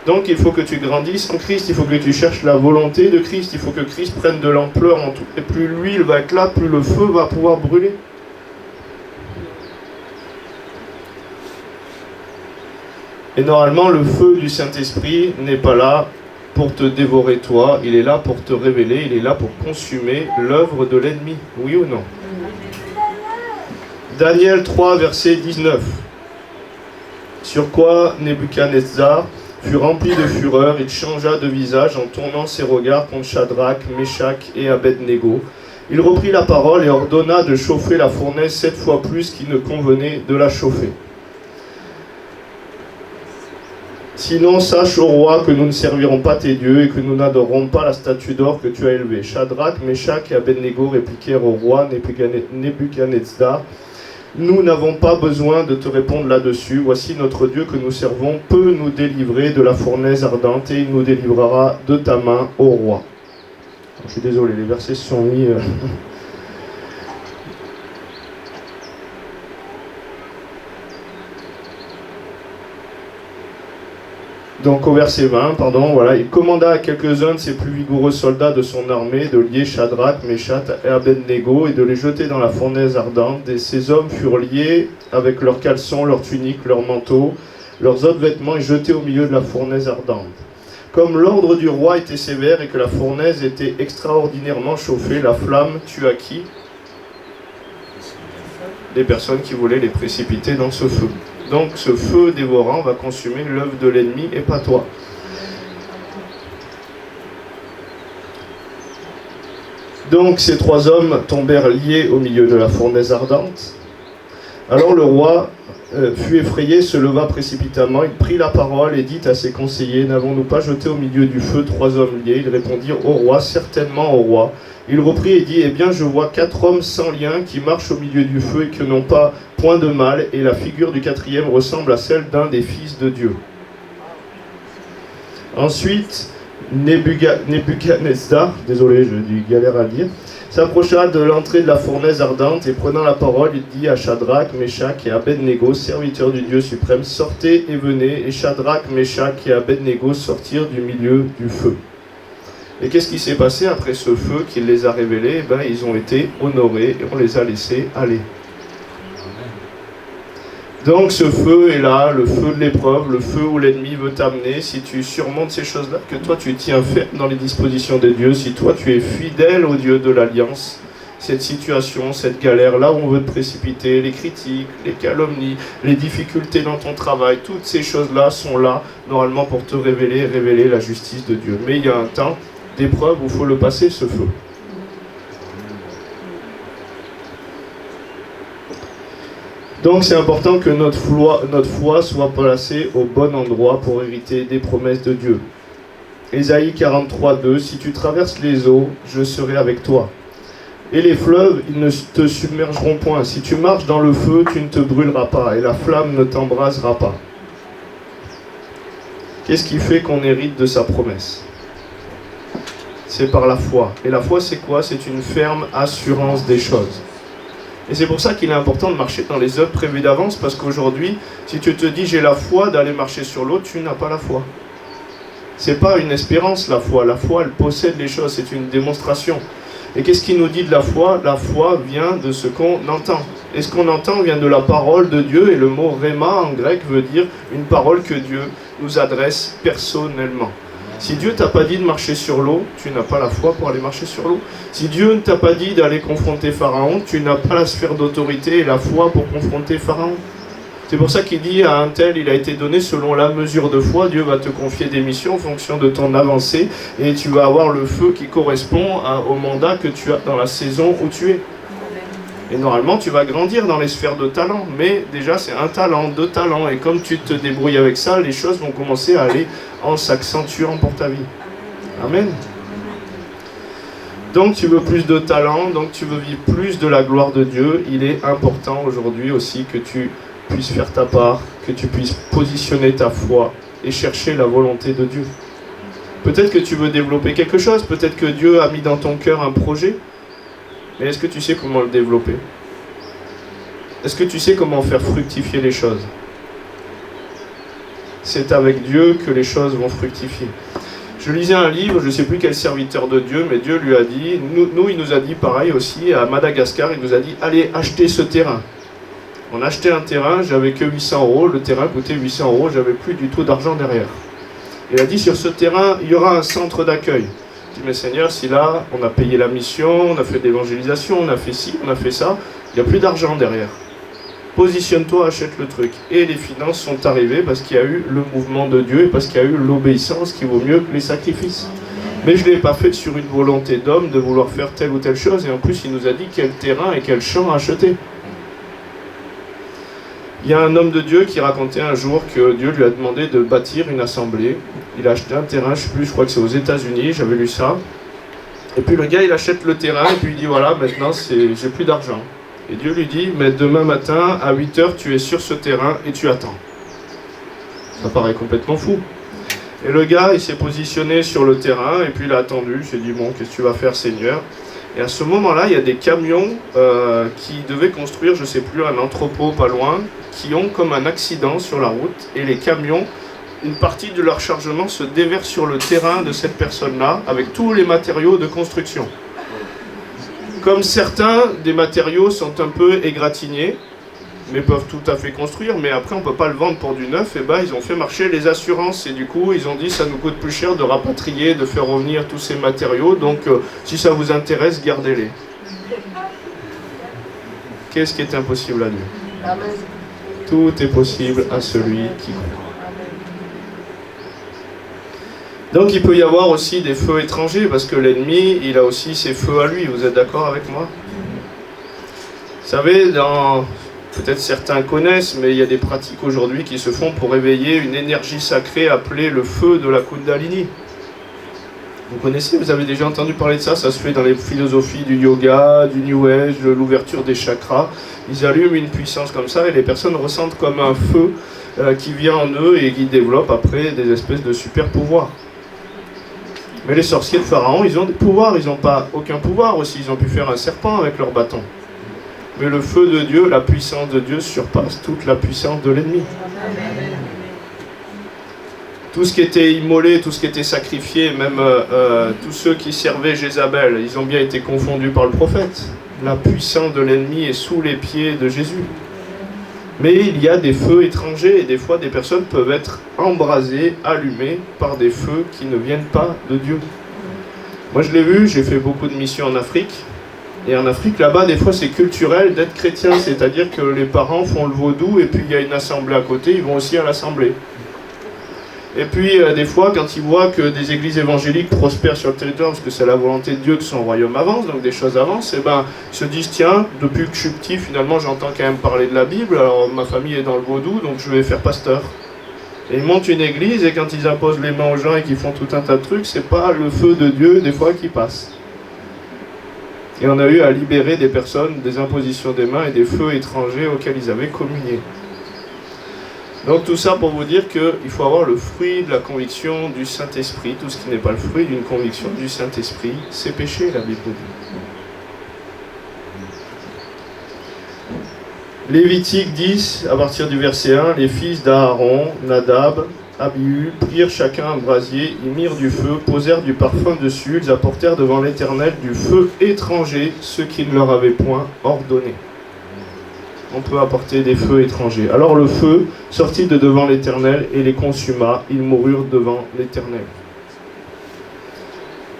Donc il faut que tu grandisses en Christ, il faut que tu cherches la volonté de Christ, il faut que Christ prenne de l'ampleur en tout, et plus l'huile va être là, plus le feu va pouvoir brûler. Et normalement, le feu du Saint-Esprit n'est pas là pour te dévorer toi, il est là pour te révéler, il est là pour consumer l'œuvre de l'ennemi. Oui ou non? Daniel 3, verset 19. Sur quoi Nebuchadnezzar fut rempli de fureur, il changea de visage en tournant ses regards contre Shadrach, Meshach et Abednego. Il reprit la parole et ordonna de chauffer la fournaise 7 fois plus qu'il ne convenait de la chauffer. Sinon, sache, ô roi, que nous ne servirons pas tes dieux et que nous n'adorerons pas la statue d'or que tu as élevée. Shadrach, Meshach et Abednego répliquèrent au roi Nebuchadnezzar: nous n'avons pas besoin de te répondre là-dessus. Voici notre Dieu que nous servons peut nous délivrer de la fournaise ardente et il nous délivrera de ta main, ô roi. Je suis désolé, les versets se sont mis... Donc au verset 20, voilà, il commanda à quelques-uns de ses plus vigoureux soldats de son armée de lier Shadrach, Meshach et Abednego et de les jeter dans la fournaise ardente. Et ces hommes furent liés avec leurs caleçons, leurs tuniques, leurs manteaux, leurs autres vêtements et jetés au milieu de la fournaise ardente. Comme l'ordre du roi était sévère et que la fournaise était extraordinairement chauffée, la flamme tua qui? Des personnes qui voulaient les précipiter dans ce feu. Donc ce feu dévorant va consumer l'œuvre de l'ennemi et pas toi. Donc ces 3 hommes tombèrent liés au milieu de la fournaise ardente. Alors le roi fut effrayé, se leva précipitamment, il prit la parole et dit à ses conseillers: n'avons-nous pas jeté au milieu du feu 3 hommes liés? Ils répondirent: au roi, certainement au roi. Il reprit et dit: eh bien je vois 4 hommes sans lien qui marchent au milieu du feu et qui n'ont pas point de mal, et la figure du 4e ressemble à celle d'un des fils de Dieu. Ensuite, Nebuchadnezzar, désolé, je galère à dire, s'approcha de l'entrée de la fournaise ardente et prenant la parole, il dit à Shadrach, Meshach et Abednego, serviteurs du Dieu suprême: sortez et venez. Et Shadrach, Meshach et Abednego sortirent du milieu du feu. Et qu'est-ce qui s'est passé après ce feu qui les a révélés? Ils ont été honorés et on les a laissés aller. Donc ce feu est là, le feu de l'épreuve, le feu où l'ennemi veut t'amener. Si tu surmontes ces choses-là, que toi tu tiens ferme dans les dispositions de Dieu, si toi tu es fidèle au Dieu de l'Alliance, cette situation, cette galère, là où on veut te précipiter, les critiques, les calomnies, les difficultés dans ton travail, toutes ces choses-là sont là normalement pour te révéler la justice de Dieu. Mais il y a un temps d'épreuve où il faut le passer, ce feu. Donc c'est important que notre foi soit placée au bon endroit pour hériter des promesses de Dieu. Ésaïe 43, 2, si tu traverses les eaux, je serai avec toi. Et les fleuves, ils ne te submergeront point. Si tu marches dans le feu, tu ne te brûleras pas, et la flamme ne t'embrasera pas. Qu'est-ce qui fait qu'on hérite de sa promesse? C'est par la foi. Et la foi, c'est quoi? C'est une ferme assurance des choses. Et c'est pour ça qu'il est important de marcher dans les œuvres prévues d'avance, parce qu'aujourd'hui, si tu te dis j'ai la foi d'aller marcher sur l'eau, tu n'as pas la foi. C'est pas une espérance, la foi. La foi, elle possède les choses, c'est une démonstration. Et qu'est-ce qui nous dit de la foi? La foi vient de ce qu'on entend. Et ce qu'on entend vient de la parole de Dieu, et le mot rhéma en grec veut dire une parole que Dieu nous adresse personnellement. Si Dieu t'a pas dit de marcher sur l'eau, tu n'as pas la foi pour aller marcher sur l'eau. Si Dieu ne t'a pas dit d'aller confronter Pharaon, tu n'as pas la sphère d'autorité et la foi pour confronter Pharaon. C'est pour ça qu'il dit à un tel, il a été donné selon la mesure de foi. Dieu va te confier des missions en fonction de ton avancée et tu vas avoir le feu qui correspond au mandat que tu as dans la saison où tu es. Et normalement, tu vas grandir dans les sphères de talent. Mais déjà, c'est un talent, 2 talents. Et comme tu te débrouilles avec ça, les choses vont commencer à aller en s'accentuant pour ta vie. Amen. Donc, tu veux plus de talent, donc tu veux vivre plus de la gloire de Dieu. Il est important aujourd'hui aussi que tu puisses faire ta part, que tu puisses positionner ta foi et chercher la volonté de Dieu. Peut-être que tu veux développer quelque chose, peut-être que Dieu a mis dans ton cœur un projet. Mais est-ce que tu sais comment le développer? Est-ce que tu sais comment faire fructifier les choses? C'est avec Dieu que les choses vont fructifier. Je lisais un livre, je ne sais plus quel serviteur de Dieu, mais Dieu lui a dit, il nous a dit pareil aussi, à Madagascar, il nous a dit, allez, achetez ce terrain. On a acheté un terrain, j'avais que 800 €, le terrain coûtait 800 €, j'avais plus du tout d'argent derrière. Il a dit, sur ce terrain, il y aura un centre d'accueil. Je dis, mais Seigneur, si là, on a payé la mission, on a fait de l'évangélisation, on a fait ci, on a fait ça, il n'y a plus d'argent derrière. positionne-toi, achète le truc. Et les finances sont arrivées parce qu'il y a eu le mouvement de Dieu et parce qu'il y a eu l'obéissance qui vaut mieux que les sacrifices. Mais je ne l'ai pas fait sur une volonté d'homme de vouloir faire telle ou telle chose. Et en plus, il nous a dit quel terrain et quel champ acheter. Il y a un homme de Dieu qui racontait un jour que Dieu lui a demandé de bâtir une assemblée. Il a acheté un terrain, je ne sais plus, je crois que c'est aux États-Unis, j'avais lu ça. Et puis le gars, il achète le terrain et puis il dit voilà, maintenant j'ai plus d'argent. Et Dieu lui dit, mais demain matin, à 8h, tu es sur ce terrain et tu attends. Ça paraît complètement fou. Et le gars, il s'est positionné sur le terrain et puis il a attendu. Il s'est dit, bon, qu'est-ce que tu vas faire, Seigneur? Et à ce moment-là, il y a des camions qui devaient construire, je ne sais plus, un entrepôt pas loin, qui ont comme un accident sur la route. Et les camions, une partie de leur chargement se déverse sur le terrain de cette personne-là, avec tous les matériaux de construction. Comme certains des matériaux sont un peu égratignés, mais peuvent tout à fait construire, mais après on ne peut pas le vendre pour du neuf, et ben ils ont fait marcher les assurances, et du coup ils ont dit ça nous coûte plus cher de rapatrier, de faire revenir tous ces matériaux, donc si ça vous intéresse, gardez-les. Qu'est-ce qui est impossible à Dieu? Amen. Tout est possible à celui qui croit. Donc il peut y avoir aussi des feux étrangers, parce que l'ennemi, il a aussi ses feux à lui. Vous êtes d'accord avec moi? Vous savez, peut-être certains connaissent, mais il y a des pratiques aujourd'hui qui se font pour éveiller une énergie sacrée appelée le feu de la Kundalini. Vous connaissez, vous avez déjà entendu parler de ça? Ça se fait dans les philosophies du yoga, du New Age, de l'ouverture des chakras. Ils allument une puissance comme ça et les personnes ressentent comme un feu qui vient en eux et qui développe après des espèces de super pouvoirs. Mais les sorciers de Pharaon, ils ont des pouvoirs, ils n'ont pas aucun pouvoir aussi, ils ont pu faire un serpent avec leur bâton. Mais le feu de Dieu, la puissance de Dieu surpasse toute la puissance de l'ennemi. Tout ce qui était immolé, tout ce qui était sacrifié, même tous ceux qui servaient Jézabel, ils ont bien été confondus par le prophète. La puissance de l'ennemi est sous les pieds de Jésus. Mais il y a des feux étrangers et des fois des personnes peuvent être embrasées, allumées par des feux qui ne viennent pas de Dieu. Moi je l'ai vu, j'ai fait beaucoup de missions en Afrique. Et en Afrique, là-bas, des fois c'est culturel d'être chrétien. C'est-à-dire que les parents font le vaudou et puis il y a une assemblée à côté, ils vont aussi à l'assemblée. Et puis des fois, quand ils voient que des églises évangéliques prospèrent sur le territoire, parce que c'est la volonté de Dieu que son royaume avance, donc des choses avancent, et ben ils se disent tiens, depuis que je suis petit, finalement j'entends quand même parler de la Bible, alors ma famille est dans le vaudou, donc je vais faire pasteur. Et ils montent une église, et quand ils imposent les mains aux gens et qu'ils font tout un tas de trucs, c'est pas le feu de Dieu des fois qui passe. Et on a eu à libérer des personnes des impositions des mains et des feux étrangers auxquels ils avaient communié. Donc tout ça pour vous dire qu'il faut avoir le fruit de la conviction du Saint-Esprit. Tout ce qui n'est pas le fruit d'une conviction du Saint-Esprit, c'est péché, la Bible dit. Lévitique 10, à partir du verset 1, les fils d'Aaron, Nadab, Abihu, prirent chacun un brasier, ils mirent du feu, posèrent du parfum dessus, ils apportèrent devant l'Éternel du feu étranger, ce qu'il ne leur avait point ordonné. On peut apporter des feux étrangers. Alors le feu sortit de devant l'Éternel et les consuma, ils moururent devant l'Éternel.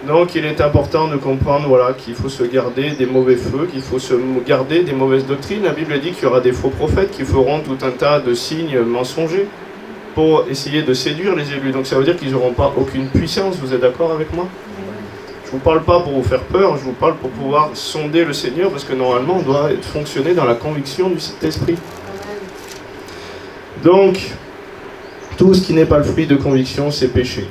Donc il est important de comprendre qu'il faut se garder des mauvais feux, qu'il faut se garder des mauvaises doctrines. La Bible dit qu'il y aura des faux prophètes qui feront tout un tas de signes mensongers pour essayer de séduire les élus. Donc ça veut dire qu'ils n'auront pas aucune puissance, vous êtes d'accord avec moi? Je ne vous parle pas pour vous faire peur, je vous parle pour pouvoir sonder le Seigneur, parce que normalement on doit fonctionner dans la conviction du Saint-Esprit. Donc, tout ce qui n'est pas le fruit de conviction, c'est péché.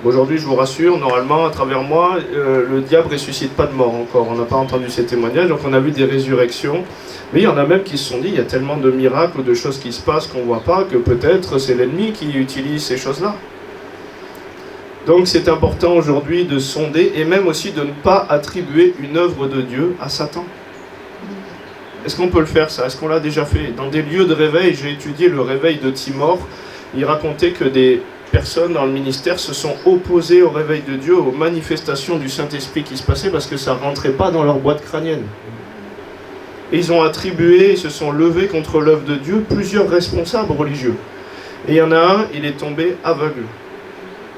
Aujourd'hui, je vous rassure, normalement, à travers moi, le diable ne ressuscite pas de mort encore. On n'a pas entendu ces témoignages, donc on a vu des résurrections. Mais il y en a même qui se sont dit, il y a tellement de miracles ou de choses qui se passent qu'on ne voit pas, que peut-être c'est l'ennemi qui utilise ces choses-là. Donc c'est important aujourd'hui de sonder et même aussi de ne pas attribuer une œuvre de Dieu à Satan. Est-ce qu'on peut le faire ça? Est-ce qu'on l'a déjà fait? Dans des lieux de réveil, j'ai étudié le réveil de Timor, il racontait que des personnes dans le ministère se sont opposées au réveil de Dieu, aux manifestations du Saint-Esprit qui se passaient parce que ça ne rentrait pas dans leur boîte crânienne. Et ils ont attribué, ils se sont levés contre l'œuvre de Dieu, plusieurs responsables religieux. Et il y en a un, il est tombé aveugle.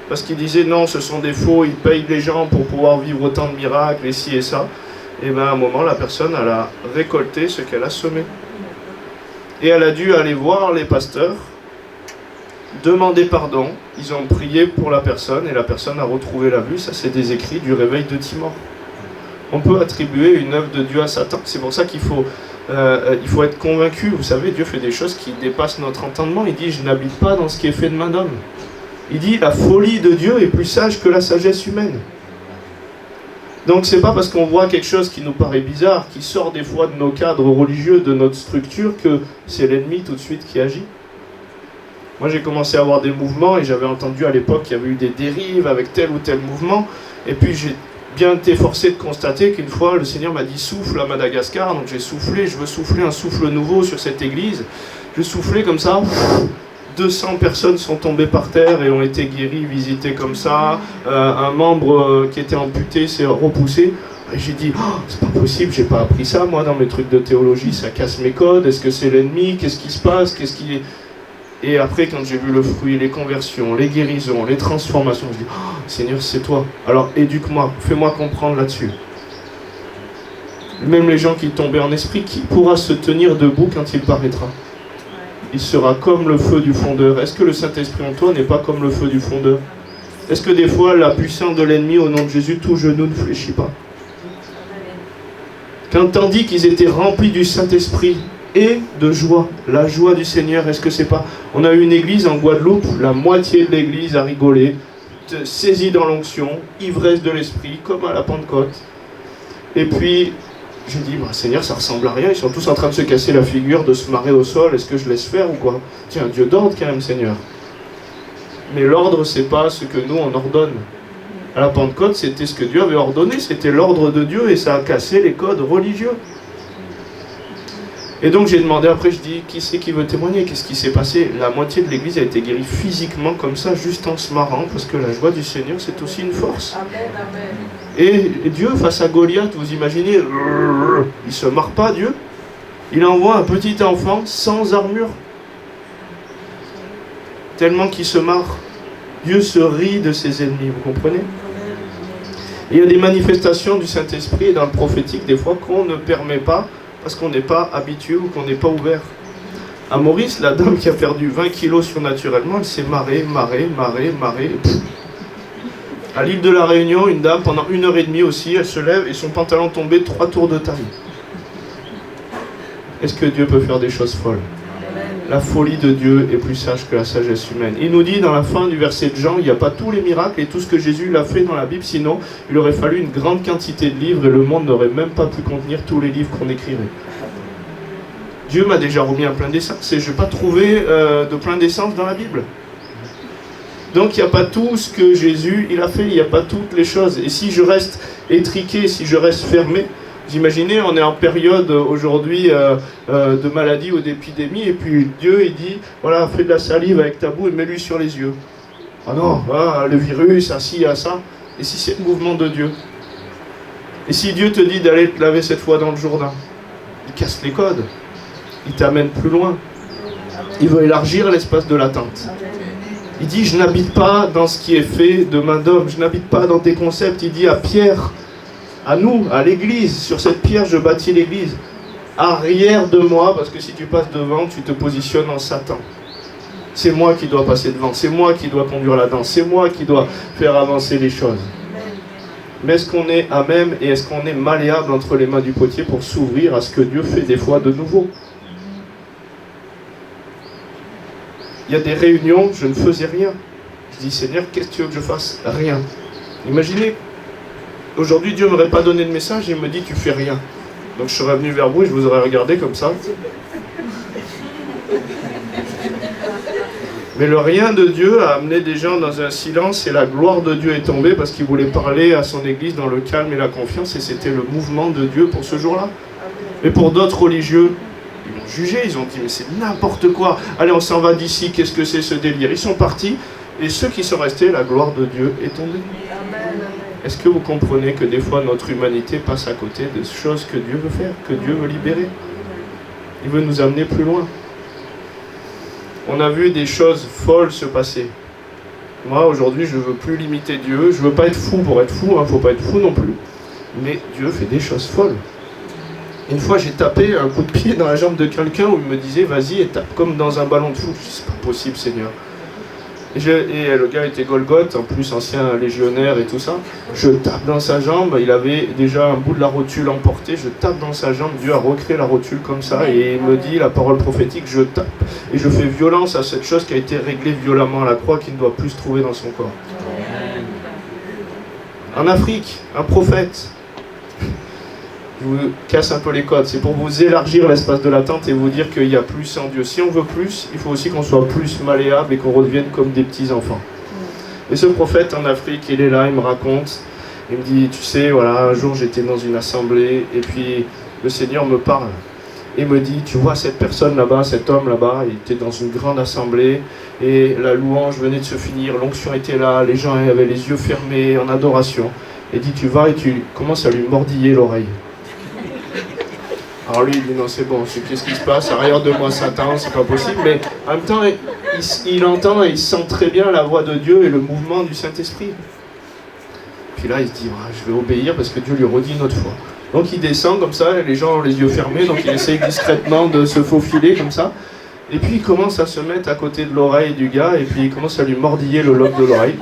Parce qu'il disait non, ce sont des faux, ils payent les gens pour pouvoir vivre autant de miracles et ci et ça. Et bien à un moment, la personne, elle a récolté ce qu'elle a semé. Et elle a dû aller voir les pasteurs, demander pardon. Ils ont prié pour la personne et la personne a retrouvé la vue. Ça, c'est des écrits du réveil de Timor. On peut attribuer une œuvre de Dieu à Satan. C'est pour ça qu'il faut être convaincu. Vous savez, Dieu fait des choses qui dépassent notre entendement. Il dit, je n'habite pas dans ce qui est fait de main d'homme. Il dit, la folie de Dieu est plus sage que la sagesse humaine. Donc c'est pas parce qu'on voit quelque chose qui nous paraît bizarre, qui sort des fois de nos cadres religieux, de notre structure, que c'est l'ennemi tout de suite qui agit. Moi j'ai commencé à avoir des mouvements et j'avais entendu à l'époque qu'il y avait eu des dérives avec tel ou tel mouvement. Et puis j'ai bien été forcé de constater qu'une fois le Seigneur m'a dit souffle à Madagascar. Donc j'ai soufflé, je veux souffler un souffle nouveau sur cette église. Je soufflais comme ça. 200 personnes sont tombées par terre et ont été guéries, visitées comme ça. Un membre qui était amputé s'est repoussé. Et j'ai dit, oh, c'est pas possible, j'ai pas appris ça moi dans mes trucs de théologie, ça casse mes codes. Est-ce que c'est l'ennemi? Qu'est-ce qui se passe? Et après, quand j'ai vu le fruit, les conversions, les guérisons, les transformations, je dis, oh, Seigneur, c'est toi. Alors éduque-moi, fais-moi comprendre là-dessus. Même les gens qui tombaient en esprit, qui pourra se tenir debout quand il paraîtra? Il sera comme le feu du fondeur. Est-ce que le Saint-Esprit en toi n'est pas comme le feu du fondeur? Est-ce que des fois, la puissance de l'ennemi, au nom de Jésus, tout genou ne fléchit pas? Quand on dit qu'ils étaient remplis du Saint-Esprit et de joie, la joie du Seigneur, est-ce que c'est pas... On a eu une église en Guadeloupe, la moitié de l'église a rigolé, saisie dans l'onction, ivresse de l'Esprit, comme à la Pentecôte. Et puis... j'ai dit, bah, Seigneur, ça ressemble à rien, ils sont tous en train de se casser la figure, de se marrer au sol, est-ce que je laisse faire ou quoi? Tiens, Dieu d'ordre quand même, Seigneur. Mais l'ordre, c'est pas ce que nous, on ordonne. À la Pentecôte, c'était ce que Dieu avait ordonné, c'était l'ordre de Dieu, et ça a cassé les codes religieux. Et donc j'ai demandé après, je dis, qui c'est qui veut témoigner? Qu'est-ce qui s'est passé? La moitié de l'église a été guérie physiquement comme ça, juste en se marrant, parce que la joie du Seigneur, c'est aussi une force. Amen, amen. Et Dieu, face à Goliath, vous imaginez, il se marre pas, Dieu. Il envoie un petit enfant sans armure. Tellement qu'il se marre. Dieu se rit de ses ennemis, vous comprenez? Et il y a des manifestations du Saint-Esprit et dans le prophétique, des fois, qu'on ne permet pas, parce qu'on n'est pas habitué ou qu'on n'est pas ouvert. À Maurice, la dame qui a perdu 20 kilos surnaturellement, elle s'est marrée. À l'île de la Réunion, une dame, pendant 1h30 aussi, elle se lève et son pantalon tombé 3 tours de taille. Est-ce que Dieu peut faire des choses folles? La folie de Dieu est plus sage que la sagesse humaine. Il nous dit dans la fin du verset de Jean, il n'y a pas tous les miracles et tout ce que Jésus l'a fait dans la Bible, sinon il aurait fallu une grande quantité de livres et le monde n'aurait même pas pu contenir tous les livres qu'on écrirait. Dieu m'a déjà remis un plein d'essence et je n'ai pas trouvé de plein d'essence dans la Bible. Donc il n'y a pas tout ce que Jésus il a fait, il n'y a pas toutes les choses. Et si je reste étriqué, si je reste fermé, vous imaginez, on est en période aujourd'hui de maladie ou d'épidémie, et puis Dieu il dit, voilà, fais de la salive avec ta boue et mets-lui sur les yeux. Ah non, le virus, assis à ça. Et si c'est le mouvement de Dieu? Et si Dieu te dit d'aller te laver cette fois dans le Jourdain? Il casse les codes. Il t'amène plus loin. Il veut élargir l'espace de l'attente. Il dit, je n'habite pas dans ce qui est fait de main d'homme. Je n'habite pas dans tes concepts. Il dit à Pierre, à nous, à l'église, sur cette pierre, je bâtis l'église. Arrière de moi, parce que si tu passes devant, tu te positionnes en Satan. C'est moi qui dois passer devant. C'est moi qui dois conduire la danse. C'est moi qui dois faire avancer les choses. Mais est-ce qu'on est à même et est-ce qu'on est malléable entre les mains du potier pour s'ouvrir à ce que Dieu fait des fois de nouveau? Il y a des réunions, je ne faisais rien. Je dis, Seigneur, qu'est-ce que tu veux que je fasse? Rien. Imaginez, aujourd'hui Dieu ne m'aurait pas donné de message et il me dit, tu fais rien. Donc je serais venu vers vous et je vous aurais regardé comme ça. Mais le rien de Dieu a amené des gens dans un silence et la gloire de Dieu est tombée parce qu'il voulait parler à son église dans le calme et la confiance et c'était le mouvement de Dieu pour ce jour-là. Mais pour d'autres religieux, ils l'ont jugé, ils ont dit mais c'est n'importe quoi, allez on s'en va d'ici, qu'est-ce que c'est ce délire? Ils sont partis et ceux qui sont restés, la gloire de Dieu est tombée. Est-ce que vous comprenez que des fois notre humanité passe à côté des choses que Dieu veut faire, que Dieu veut libérer? Il veut nous amener plus loin. On a vu des choses folles se passer. Moi, aujourd'hui, je ne veux plus limiter Dieu. Je ne veux pas être fou pour être fou, il ne faut pas être fou non plus. Mais Dieu fait des choses folles. Une fois, j'ai tapé un coup de pied dans la jambe de quelqu'un où il me disait, vas-y, et tape comme dans un ballon de foot. Je dis, c'est pas possible, Seigneur. Et le gars était Golgoth, en plus ancien légionnaire et tout ça. Je tape dans sa jambe, il avait déjà un bout de la rotule emporté. Je tape dans sa jambe, Dieu a recréé la rotule comme ça. Et il me dit, la parole prophétique, je tape. Et je fais violence à cette chose qui a été réglée violemment à la croix, qui ne doit plus se trouver dans son corps. En Afrique, un prophète. Je vous casse un peu les codes, c'est pour vous élargir l'espace de l'attente et vous dire qu'il y a plus en Dieu. Si on veut plus, il faut aussi qu'on soit plus malléable et qu'on redevienne comme des petits enfants. Et ce prophète en Afrique, il est là, il me raconte, il me dit, tu sais, voilà, un jour j'étais dans une assemblée et puis le Seigneur me parle. Il me dit, tu vois cette personne là-bas, cet homme là-bas, il était dans une grande assemblée et la louange venait de se finir, l'onction était là, les gens avaient les yeux fermés en adoration. Il dit, tu vas et tu commences à lui mordiller l'oreille. Alors lui, il dit non, c'est bon, qu'est-ce qui se passe? Arrière de moi, Satan, c'est pas possible. Mais en même temps, il entend et il sent très bien la voix de Dieu et le mouvement du Saint-Esprit. Puis là, il se dit, ah, je vais obéir parce que Dieu lui redit une autre fois. Donc il descend comme ça, les gens ont les yeux fermés, donc il essaye discrètement de se faufiler comme ça. Et puis il commence à se mettre à côté de l'oreille du gars et puis il commence à lui mordiller le lobe de l'oreille.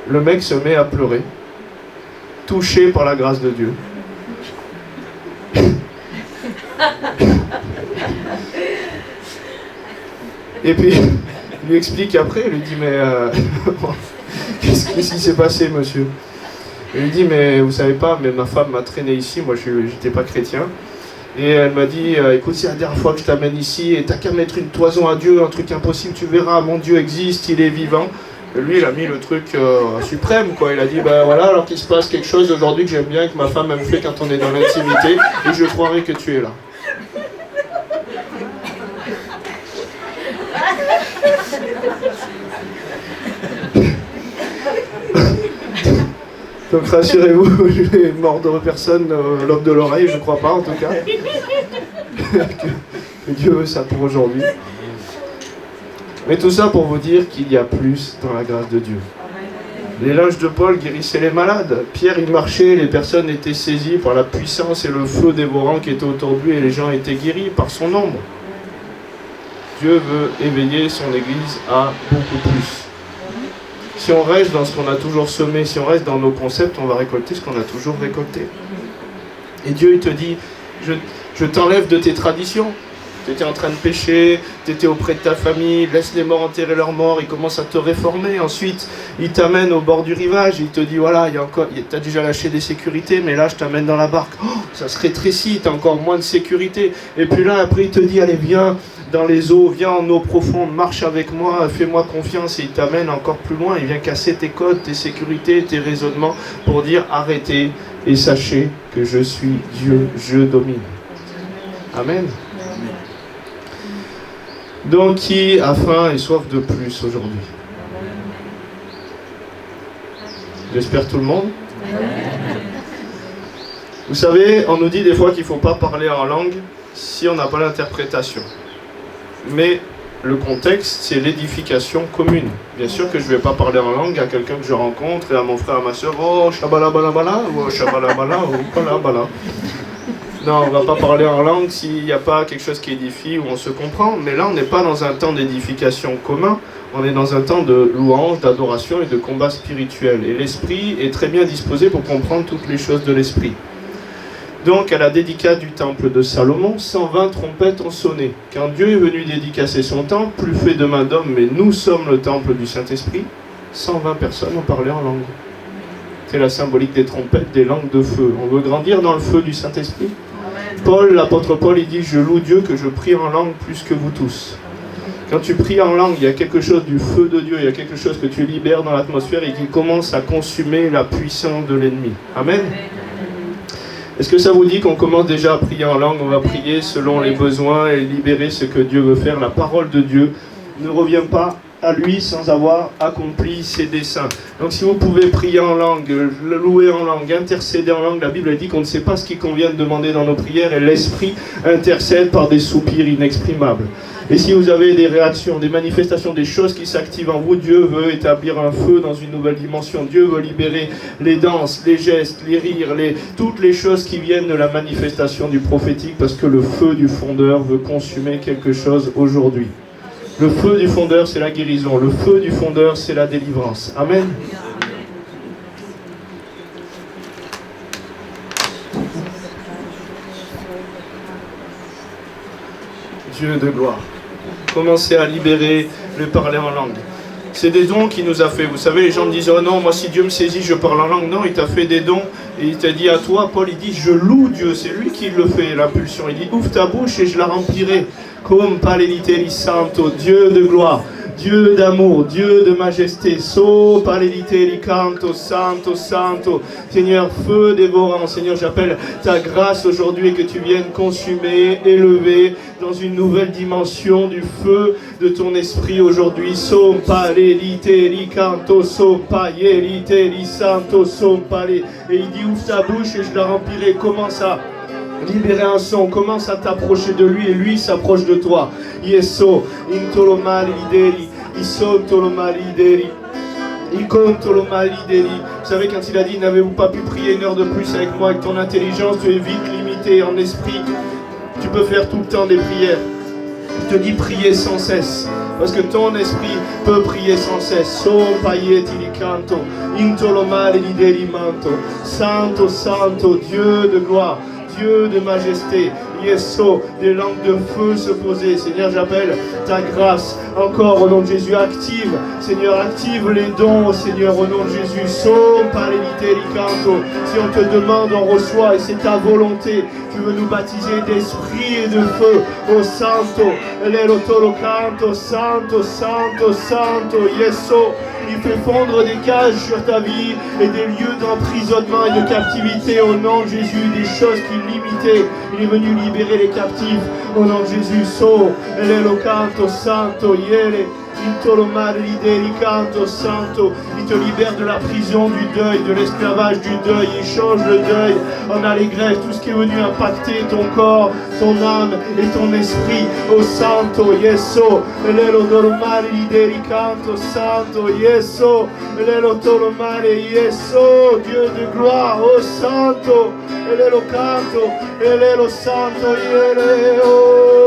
Le mec se met à pleurer, touché par la grâce de Dieu. Et puis, il lui explique après, il lui dit, mais qu'est-ce qui s'est passé, monsieur? Il lui dit, mais vous savez pas, mais ma femme m'a traîné ici, moi je n'étais pas chrétien. Et elle m'a dit, écoute, c'est la dernière fois que je t'amène ici, et t'as qu'à mettre une toison à Dieu, un truc impossible, tu verras, mon Dieu existe, il est vivant. Et lui, il a mis le truc suprême, quoi. Il a dit, ben voilà, alors qu'il se passe quelque chose aujourd'hui que j'aime bien, que ma femme me fait quand on est dans l'intimité, et je croirais que tu es là. Donc rassurez-vous, je vais mordre personne lobe de l'oreille, je ne crois pas en tout cas. que Dieu veut ça pour aujourd'hui. Mais tout ça pour vous dire qu'il y a plus dans la grâce de Dieu. Les linges de Paul guérissaient les malades. Pierre, il marchait, les personnes étaient saisies par la puissance et le feu dévorant qui était autour de lui et les gens étaient guéris par son ombre. Dieu veut éveiller son Église à beaucoup plus. Si on reste dans ce qu'on a toujours semé, si on reste dans nos concepts, on va récolter ce qu'on a toujours récolté. Et Dieu, il te dit, je t'enlève de tes traditions. Tu étais en train de pécher, tu étais auprès de ta famille, laisse les morts enterrer leurs morts, il commence à te réformer. Ensuite, il t'amène au bord du rivage, il te dit, voilà, tu as déjà lâché des sécurités, mais là, je t'amène dans la barque. Oh, ça se rétrécit, tu as encore moins de sécurité. Et puis là, après, il te dit, allez, viens dans les eaux, viens en eau profonde, marche avec moi, fais-moi confiance, et il t'amène encore plus loin. Il vient casser tes codes, tes sécurités, tes raisonnements, pour dire, arrêtez et sachez que je suis Dieu, je domine. Amen. Donc, qui a faim et soif de plus aujourd'hui? J'espère tout le monde. Vous savez, on nous dit des fois qu'il ne faut pas parler en langue si on n'a pas l'interprétation. Mais le contexte, c'est l'édification commune. Bien sûr que je ne vais pas parler en langue à quelqu'un que je rencontre et à mon frère, à ma soeur, oh, shabalabalabala, ou shabalabala, ou balabala. Non, on ne va pas parler en langue s'il n'y a pas quelque chose qui édifie, où on se comprend. Mais là, on n'est pas dans un temps d'édification commun, on est dans un temps de louange, d'adoration et de combat spirituel. Et l'esprit est très bien disposé pour comprendre toutes les choses de l'esprit. Donc, à la dédicace du temple de Salomon, 120 trompettes ont sonné. Quand Dieu est venu dédicacer son temple, plus fait de main d'homme, mais nous sommes le temple du Saint-Esprit, 120 personnes ont parlé en langue. C'est la symbolique des trompettes, des langues de feu. On veut grandir dans le feu du Saint-Esprit. Paul, l'apôtre Paul, il dit « Je loue Dieu que je prie en langue plus que vous tous ». Quand tu pries en langue, il y a quelque chose du feu de Dieu, il y a quelque chose que tu libères dans l'atmosphère et qui commence à consumer la puissance de l'ennemi. Amen. Est-ce que ça vous dit qu'on commence déjà à prier en langue? On va prier selon les besoins et libérer ce que Dieu veut faire. La parole de Dieu ne revient pas à lui sans avoir accompli ses desseins. Donc si vous pouvez prier en langue, louer en langue, intercéder en langue, la Bible dit qu'on ne sait pas ce qui convient de demander dans nos prières et l'Esprit intercède par des soupirs inexprimables. Et si vous avez des réactions, des manifestations, des choses qui s'activent en vous, Dieu veut établir un feu dans une nouvelle dimension. Dieu veut libérer les danses, les gestes, les rires, toutes les choses qui viennent de la manifestation du prophétique, parce que le feu du fondeur veut consumer quelque chose aujourd'hui. Le feu du fondeur, c'est la guérison. Le feu du fondeur, c'est la délivrance. Amen. Dieu de gloire. Commencez à libérer le parler en langue. C'est des dons qu'il nous a fait. Vous savez, les gens me disent « Oh non, moi si Dieu me saisit, je parle en langue. » Non, il t'a fait des dons et il t'a dit à toi, Paul, il dit « Je loue Dieu. » C'est lui qui le fait, l'impulsion. Il dit « Ouvre ta bouche et je la remplirai. » Comme paleliteri santo, Dieu de gloire. Dieu d'amour, Dieu de majesté, so paleliteri canto, santo, santo. Seigneur, feu dévorant, Seigneur, j'appelle ta grâce aujourd'hui et que tu viennes consumer, élever dans une nouvelle dimension du feu de ton esprit aujourd'hui. So paleliteri canto, so paleliteri santo, so palé. Et il dit ouvre ta bouche et je la remplirai. Commence à libérer un son, commence à t'approcher de lui et lui s'approche de toi. Yeso, intolomali lideri, isontolomali lideri, ikontolomali lideri. Vous savez, quand il a dit, n'avez-vous pas pu prier une heure de plus avec moi, avec ton intelligence, tu es vite limité en esprit. Tu peux faire tout le temps des prières. Il te dit prier sans cesse. Parce que ton esprit peut prier sans cesse. So paieti li canto, intolomali lideri manto. Santo, santo, Dieu de gloire. Dieu de majesté, Yeso, des langues de feu se poser. Seigneur, j'appelle ta grâce encore au nom de Jésus. Active, Seigneur, active les dons, Seigneur, au nom de Jésus. So paleliteri canto. Si on te demande, on reçoit et c'est ta volonté. Tu veux nous baptiser d'esprit et de feu. Oh Santo, Elelo tolo canto, Santo, Santo, Santo, Yeso. Il fait fondre des cages sur ta vie et des lieux d'emprisonnement et de captivité au nom de Jésus, des choses qui limitaient. Il est venu libérer les captifs au nom de Jésus. So, Elelo canto, Santo, Yele. Santo. Il te libère de la prison du deuil, de l'esclavage du deuil. Il change le deuil en allégresse, tout ce qui est venu impacter ton corps, ton âme et ton esprit. Oh Santo, Yeso, Elelo dormare lideri canto, Santo, Yeso, Elelo dormare, Yeso, Dieu de gloire, oh Santo, Elelo canto, Elelo Santo, Yele, oh.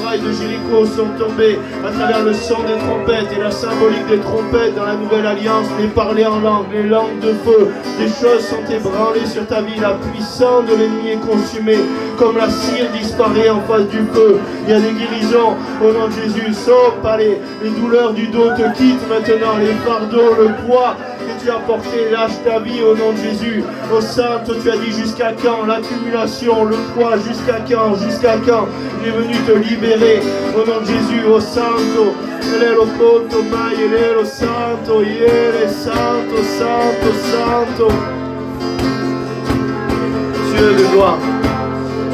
De Jéricho sont tombés à travers le son des trompettes et la symbolique des trompettes dans la nouvelle alliance, les parler en langue, les langues de feu. Des choses sont ébranlées sur ta vie, la puissance de l'ennemi est consumée, comme la cire disparaît en face du feu. Il y a des guérisons au nom de Jésus. Sauf par les douleurs du dos te quittent maintenant, les fardeaux, le poids que tu as porté, lâche ta vie au nom de Jésus. Au Sainte, tu as dit jusqu'à quand l'accumulation, le poids, jusqu'à quand, il est venu te libérer au nom de Jésus. Au Santo, Elelo conto mai, Elelo Santo, Iere Santo, Santo, Santo. Dieu de gloire.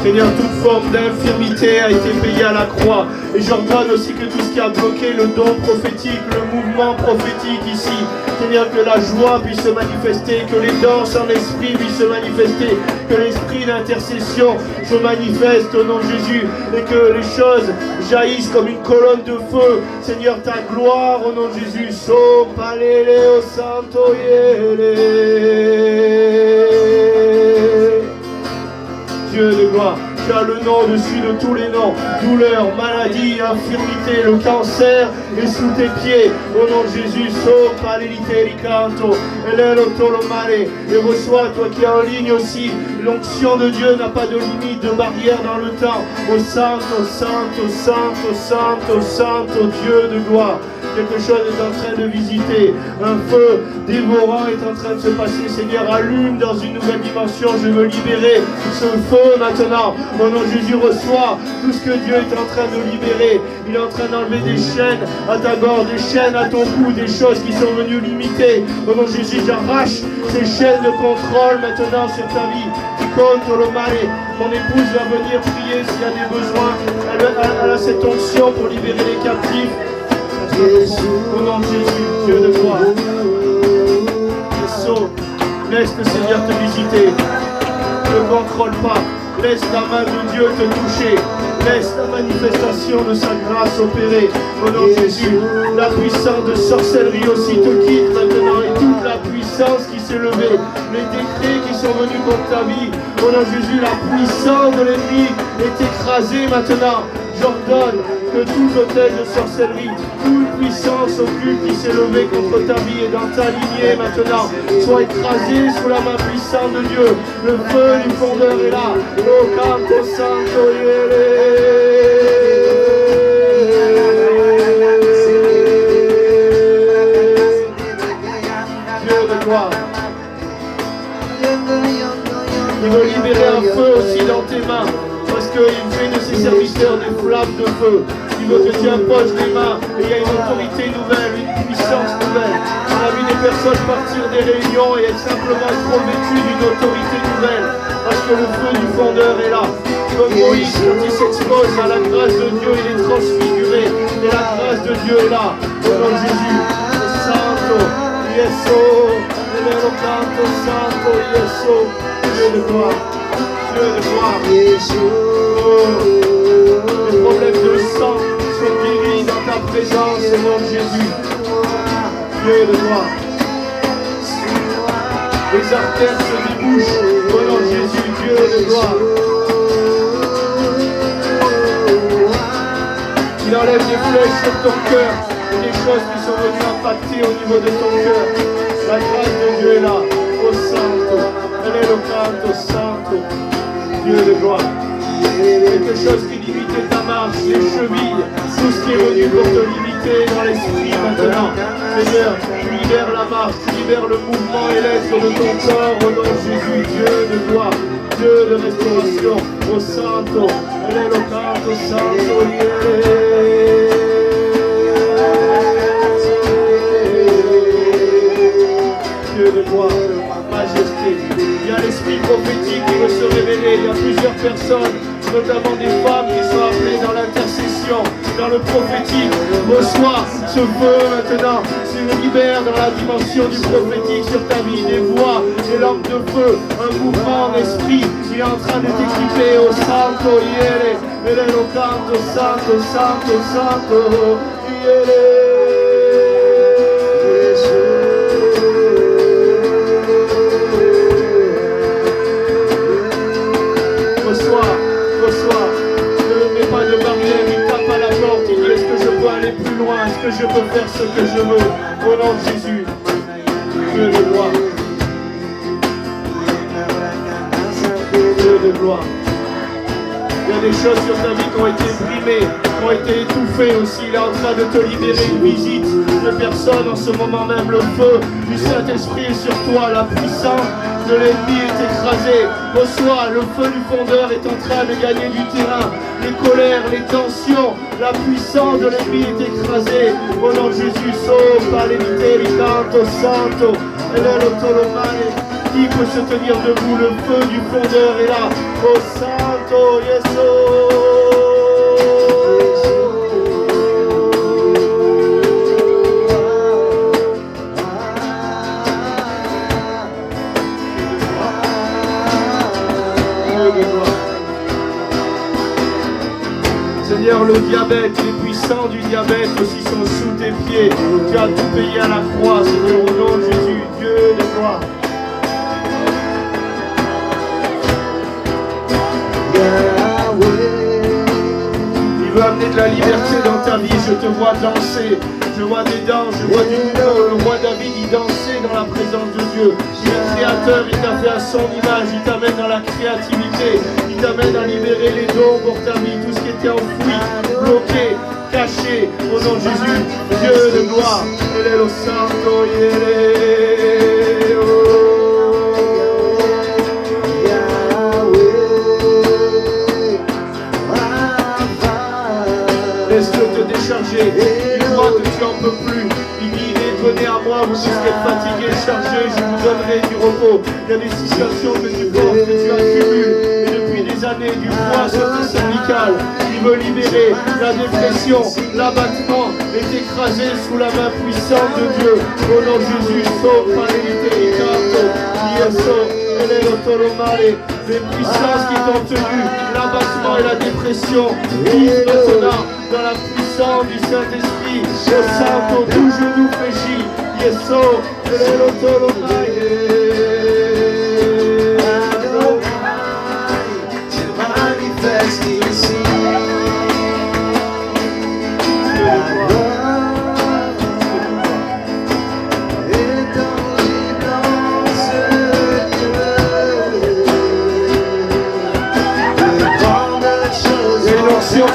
Seigneur, toute forme d'infirmité a été payée à la croix. Et j'ordonne aussi que tout ce qui a bloqué le don prophétique, le mouvement prophétique ici, Seigneur, que la joie puisse se manifester, que les danses en esprit puissent se manifester, que l'esprit d'intercession se manifeste au nom de Jésus et que les choses jaillissent comme une colonne de feu. Seigneur, ta gloire au nom de Jésus. So palele o santo yele. Dieu de gloire, tu as le nom au-dessus de tous les noms. Douleur, maladie, infirmité, le cancer est sous tes pieds. Au nom de Jésus, so paleliteri canto, elelo tolomare. Et reçois, toi qui es en ligne aussi, l'onction de Dieu n'a pas de limite, de barrière dans le temps. Au Santo, Santo, Santo, Santo, Santo, Dieu de gloire. Quelque chose est en train de visiter. Un feu dévorant est en train de se passer. Seigneur, allume dans une nouvelle dimension. Je veux libérer ce feu maintenant. Au nom de Jésus, reçois tout ce que Dieu est en train de libérer. Il est en train d'enlever des chaînes à ta gorge, des chaînes à ton cou, des choses qui sont venues limiter. Au nom de Jésus, j'arrache ces chaînes de contrôle maintenant sur ta vie. Mon épouse va venir prier s'il y a des besoins. Elle a cette onction pour libérer les captifs. Au nom de Jésus, Dieu de gloire. Laisse le Seigneur te visiter. Ne contrôle pas. Laisse la main de Dieu te toucher. Laisse la manifestation de sa grâce opérer. Au nom de Jésus, la puissance de sorcellerie aussi te quitte maintenant. Et toute la puissance qui s'est levée, les décrets qui sont venus contre ta vie. Au nom de Jésus, la puissance de l'ennemi est écrasée maintenant. J'ordonne que tout hôtel de sorcellerie, toute puissance occulte qui s'est levée contre ta vie et dans ta lignée maintenant, soit écrasée sous la main puissante de Dieu. Le feu du fondeur est là. Oh, Canto Santo, Dieu de gloire. Il veut libérer un feu aussi dans tes mains. Parce qu'il fait de ses serviteurs des flammes de feu. Il veut que tu approches les mains et il y a une autorité nouvelle, une puissance nouvelle. On a vu des personnes partir des réunions et être simplement revêtues d'une autorité nouvelle. Parce que le feu du fondeur est là. Comme Moïse, quand il s'expose à la grâce de Dieu, il est transfiguré. Et la grâce de Dieu est là. Au nom de Jésus, Santo, Yeso, Elero Canto, Santo, Yeso, Dieu de gloire. Dieu de gloire. Les problèmes de sang sont guéris dans ta présence au nom de Jésus. Dieu de gloire. Les artères se débouchent au nom de Jésus. Dieu de gloire. Il enlève des flèches sur ton cœur et des choses qui sont venues impacter au niveau de ton cœur. La grâce de Dieu est là. Au Santo. Elle est le Canto Santo. Dieu de gloire. Quelque chose qui limitait ta marche, les chevilles, tout ce qui est venu pour te limiter dans l'esprit maintenant. Seigneur, tu libères la marche, tu libères le mouvement et l'être de ton corps au nom de Jésus, Dieu de gloire, Dieu de restauration, au Santo, elle est le Canto Santo, Dieu de gloire, majesté. Il y a l'esprit prophétique qui veut se révéler. Il y a plusieurs personnes, notamment des femmes qui sont appelées dans l'intercession, dans le prophétique. Reçois ce feu maintenant. Tu le libères dans la dimension du prophétique sur ta vie. Des voix, des lampes de feu, un mouvement en esprit qui est en train de t'équiper au Santo, Iere, Elero Canto, Santo, Santo, Santo, Iere. Plus loin, est-ce que je peux faire ce que je veux au nom de Jésus, Dieu de gloire, Dieu de gloire. Il y a des choses sur ta vie qui ont été brimées, qui ont été étouffées aussi. Il est en train de te libérer une visite de personnes en ce moment même. Le feu du Saint-Esprit est sur toi, la puissance de l'ennemi est écrasée. Reçois, le feu du fondeur est en train de gagner du terrain. Les colères, les tensions, la puissance de l'ennemi est écrasée. Au nom de Jésus, sopra l'eviteri canto santo, et l'elotolomane. Qui peut se tenir debout? Le feu du fondeur est là. Oh santo, yeso. Seigneur, le diabète, les puissants du diabète aussi sont sous tes pieds. Tu as tout payé à la croix, Seigneur, au nom de Jésus, Dieu de gloire. Il veut amener de la liberté dans ta vie. Je te vois danser, je vois des danses, je vois du mouvement. Le roi David, il dansait dans la présence de Dieu. Il est créateur, il t'a fait à son image, il t'amène dans la créativité, il t'amène à libérer les dons pour ta vie, tout ce qui était enfoui, bloqué, caché, au nom de Jésus, Dieu de gloire. El est le santo, laisse-le te décharger. Il voit que tu n'en peux plus. Il dit, il est venez à moi, vous qui êtes fatigués, chargés, je vous donnerai du repos. Il y a des situations que tu portes, que tu accumules, et depuis des années, du poids sur tes cervicales. Il veut libérer la dépression, l'abattement est écrasé sous la main puissante de Dieu. Au nom de Jésus, sauve par l'unité, les puissances qui t'ont tenu, l'abattement et la dépression, vivent maintenant dans la puissance du Saint-Esprit. Au Santo, tout genou fléchit. Yeso,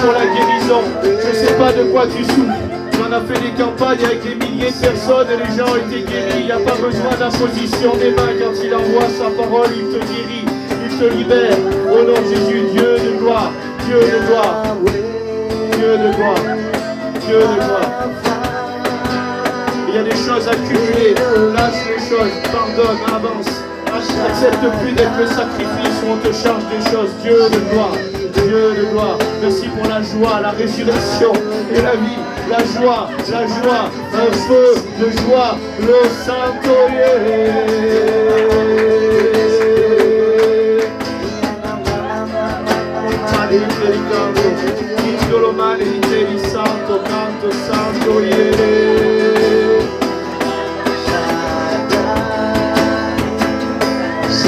pour la guérison. Je ne sais pas de quoi tu souffres. On a fait des campagnes avec des milliers de personnes et les gens ont été guéris. Il n'y a pas besoin d'imposition des mains. Quand il envoie sa parole, il te guérit, il te libère. Au nom de Jésus, Dieu de gloire, Dieu de gloire, Dieu de gloire, Dieu de gloire. Il y a des choses accumulées. Lâche les choses, pardonne, avance. Accepte plus d'être le sacrifice où on te charge des choses. Dieu de gloire, Dieu de gloire. Merci pour la joie, la résurrection et la vie. La joie, un feu de joie. Le Santo Santo, canto Santo il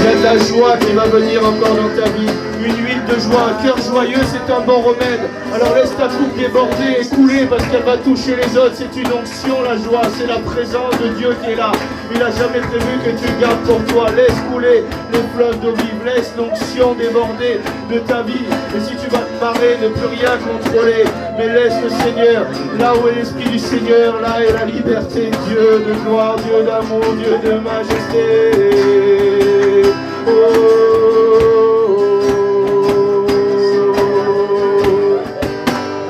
y a de la joie qui va venir encore dans ta vie. Une huile de joie, un cœur joyeux, c'est un bon remède. Alors laisse ta coupe déborder et couler parce qu'elle va toucher les autres. C'est une onction, la joie, c'est la présence de Dieu qui est là. Il n'a jamais prévu que tu gardes pour toi. Laisse couler les fleuves d'eau vive, laisse l'onction déborder de ta vie. Et si tu vas te marrer, ne plus rien contrôler, mais laisse le Seigneur. Là où est l'Esprit du Seigneur, là est la liberté. Dieu de gloire, Dieu d'amour, Dieu de majesté.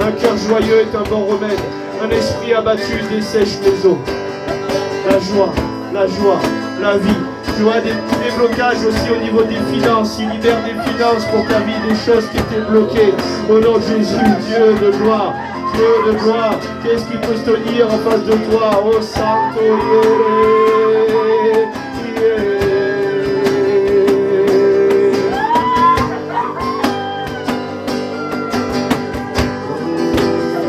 Un cœur joyeux est un bon remède. Un esprit abattu dessèche les eaux. La joie, la vie. Tu vois des blocages aussi au niveau des finances. Il libère des finances pour ta vie, des choses qui étaient bloquées. Au nom de Jésus, Dieu de gloire, Dieu de gloire. Qu'est-ce qui peut se tenir en face de toi? Oh Santo,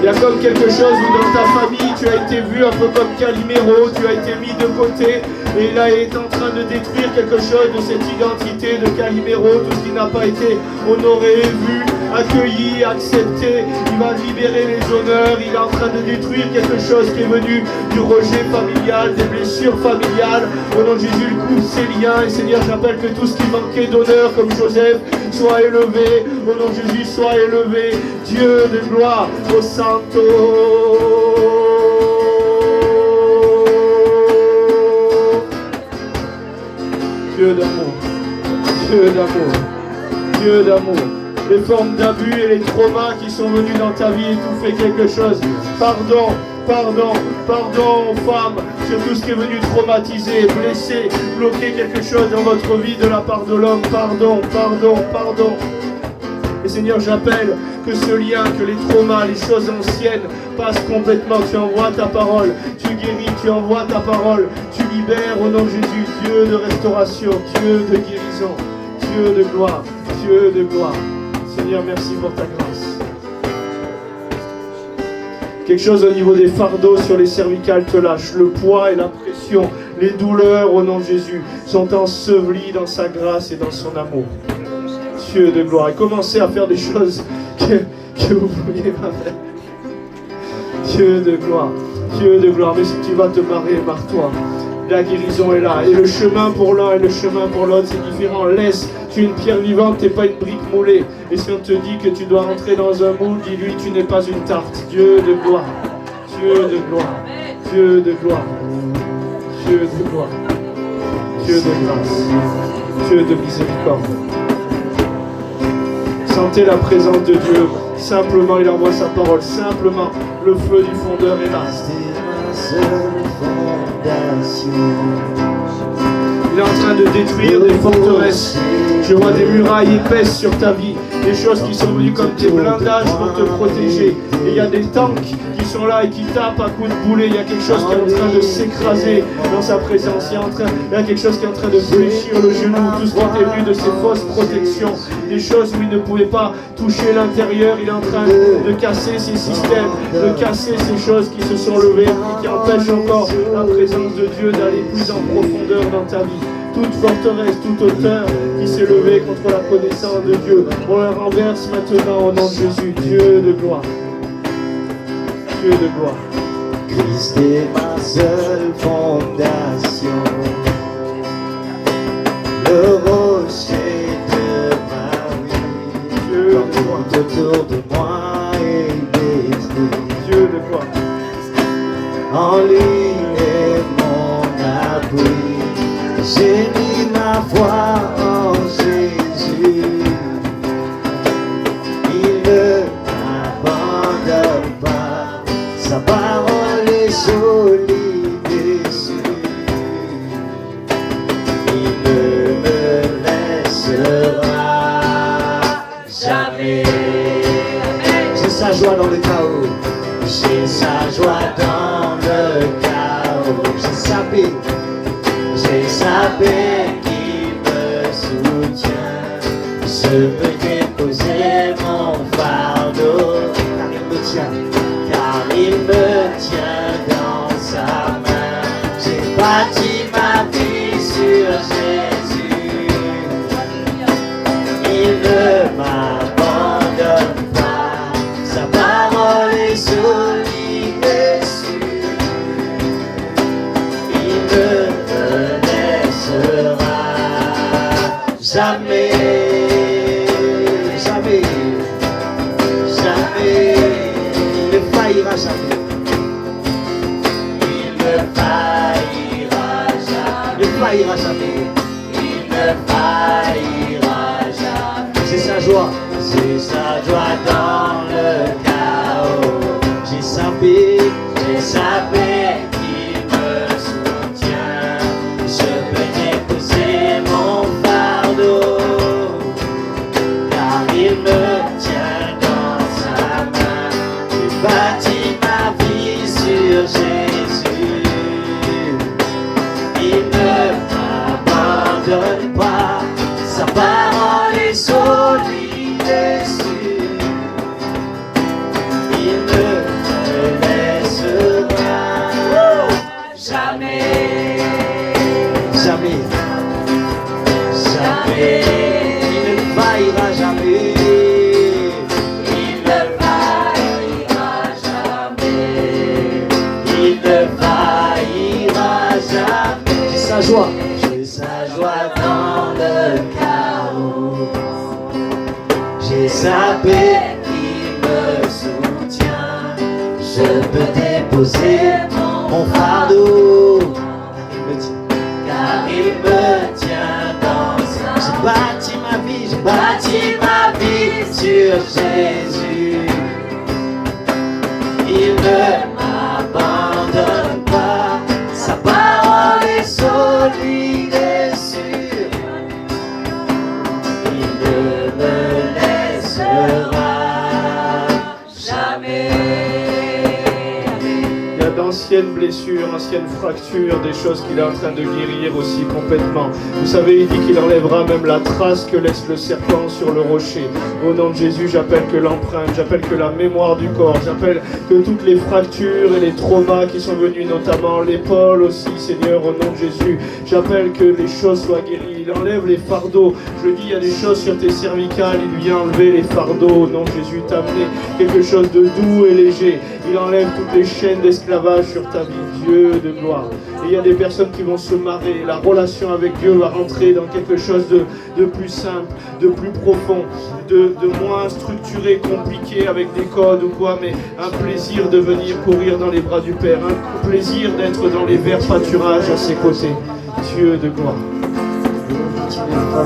il y a comme quelque chose où dans ta famille tu as été vu un peu comme Calimero, tu as été mis de côté et là il est en train de détruire quelque chose de cette identité de Calimero, tout ce qui n'a pas été honoré, vu, accueilli, accepté. Il va libérer les honneurs, il est en train de détruire quelque chose qui est venu du rejet familial, des blessures familiales. Au nom de Jésus, il coupe ses liens et Seigneur, j'appelle que tout ce qui manquait d'honneur comme Joseph soit élevé. Au nom de Jésus, soit élevé. Dieu de gloire, au Santo. Dieu d'amour, Dieu d'amour, Dieu d'amour. Les formes d'abus et les traumas qui sont venus dans ta vie étouffer quelque chose. Pardon, pardon, pardon aux femmes sur tout ce qui est venu traumatiser, blesser, bloquer quelque chose dans votre vie de la part de l'homme. Pardon, pardon, pardon. Et Seigneur, j'appelle que ce lien, que les traumas, les choses anciennes passent complètement. Tu envoies ta parole, tu guéris, tu envoies ta parole, tu libères au nom de Jésus. Dieu de restauration, Dieu de guérison, Dieu de gloire, Dieu de gloire. Seigneur, merci pour ta grâce. Quelque chose au niveau des fardeaux sur les cervicales te lâche. Le poids et la pression, les douleurs au nom de Jésus sont ensevelis dans sa grâce et dans son amour. Dieu de gloire. Et commencez à faire des choses que vous ne pouviez pas faire. Dieu de gloire. Dieu de gloire. Mais si tu vas te marrer, marre-toi. La guérison est là. Et le chemin pour l'un et le chemin pour l'autre, c'est différent. Laisse. Tu es une pierre vivante, tu n'es pas une brique moulée. Et si on te dit que tu dois rentrer dans un moule, dis-lui, tu n'es pas une tarte. Dieu de gloire. Dieu de gloire. Dieu de gloire. Dieu de gloire. Dieu de grâce. Dieu de miséricorde. Sentez la présence de Dieu. Simplement, il envoie sa parole. Simplement, le feu du fondeur est là. Il est en train de détruire des forteresses. Je vois des murailles épaisses sur ta vie, des choses qui sont venues comme des blindages pour te protéger. Et il y a des tanks qui sont là et qui tapent à coups de boulet. Il y a quelque chose qui est en train de s'écraser dans sa présence. Il y a quelque chose qui est en train de fléchir le genou. Tout ce qui était venu de ces fausses protections, des choses où il ne pouvait pas toucher l'intérieur. Il est en train de casser ces systèmes, de casser ces choses qui se sont levées, qui empêchent encore la présence de Dieu d'aller plus en profondeur dans ta vie. Toute forteresse, toute hauteur qui s'est levée contre la connaissance de Dieu, on la renverse maintenant au nom de Jésus. Dieu de gloire. Dieu de gloire. Christ est ma seule fondation, le rocher de ma vie. Dieu de gloire. Tout autour de moi est détruit. Dieu de gloire. En lui est mon abri. J'ai mis ma foi en Jésus. Il ne m'abandonne pas. Sa parole est solide et sûre. Il ne me laissera jamais. J'ai sa joie dans le chaos. J'ai sa joie dans le chaos. J'ai sa paix. J'ai sa paix qui me soutient. Je peux déposer mon fardeau. Car il me tient. Car il me tient dans sa main. J'ai bâti ma vie sur Jésus. Il ne m'abandonne pas. Sa parole est solide et sûre. Il ne me laissera jamais, jamais, jamais. Il ne faillira jamais. Il ne faillira jamais. Il ne faillira jamais. Il ne faillira jamais. C'est sa joie. C'est sa joie dans le chaos. J'ai sa paix. J'ai sa paix qui me soutient. Je peux déposer mon fardeau. Car il me tient dans sa main. J'ai bâti ma vie sur Jésus. Il ne m'abandonne pas. Sa parole est solide et sûre. Il ne me laissera jamais. Jamais. Jamais. Il ne faillira jamais. Il ne faillira jamais. Il ne faillira jamais. J'ai sa joie. J'ai sa joie dans le chaos. J'ai sa paix qui me soutient. Je peux déposer mon fardeau. Car il me tient dans sa main. J'ai bâti ma vie, j'ai bâti ma vie sur Jésus. Il ne m'abandonne pas. Sa parole est solide et sûre. Il ne me laissera jamais. Il y a d'anciennes blessures, anciennes fractures, des choses qu'il est en train de guérir aussi complètement. Vous savez, il dit qu'il enlèvera même la trace que laisse le serpent sur le rocher. Au nom de Jésus, j'appelle que l'empreinte, j'appelle que la mémoire du corps, j'appelle que toutes les fractures et les traumas qui sont venus, notamment l'épaule aussi, Seigneur, au nom de Jésus, j'appelle que les choses soient guéries. Il enlève les fardeaux. Je dis, il y a des choses sur tes cervicales, il vient enlever les fardeaux. Au nom de Jésus, t'amener quelque chose de doux et léger. Il enlève toutes les chaînes d'esclavage sur ta vie, Dieu de gloire. Et il y a des personnes qui vont se marrer. La relation avec Dieu va rentrer dans quelque chose de plus simple, de plus profond, de moins structuré, compliqué avec des codes ou quoi, mais un plaisir de venir courir dans les bras du Père, un plaisir d'être dans les verts pâturages à ses côtés. Dieu de gloire. Dieu de gloire.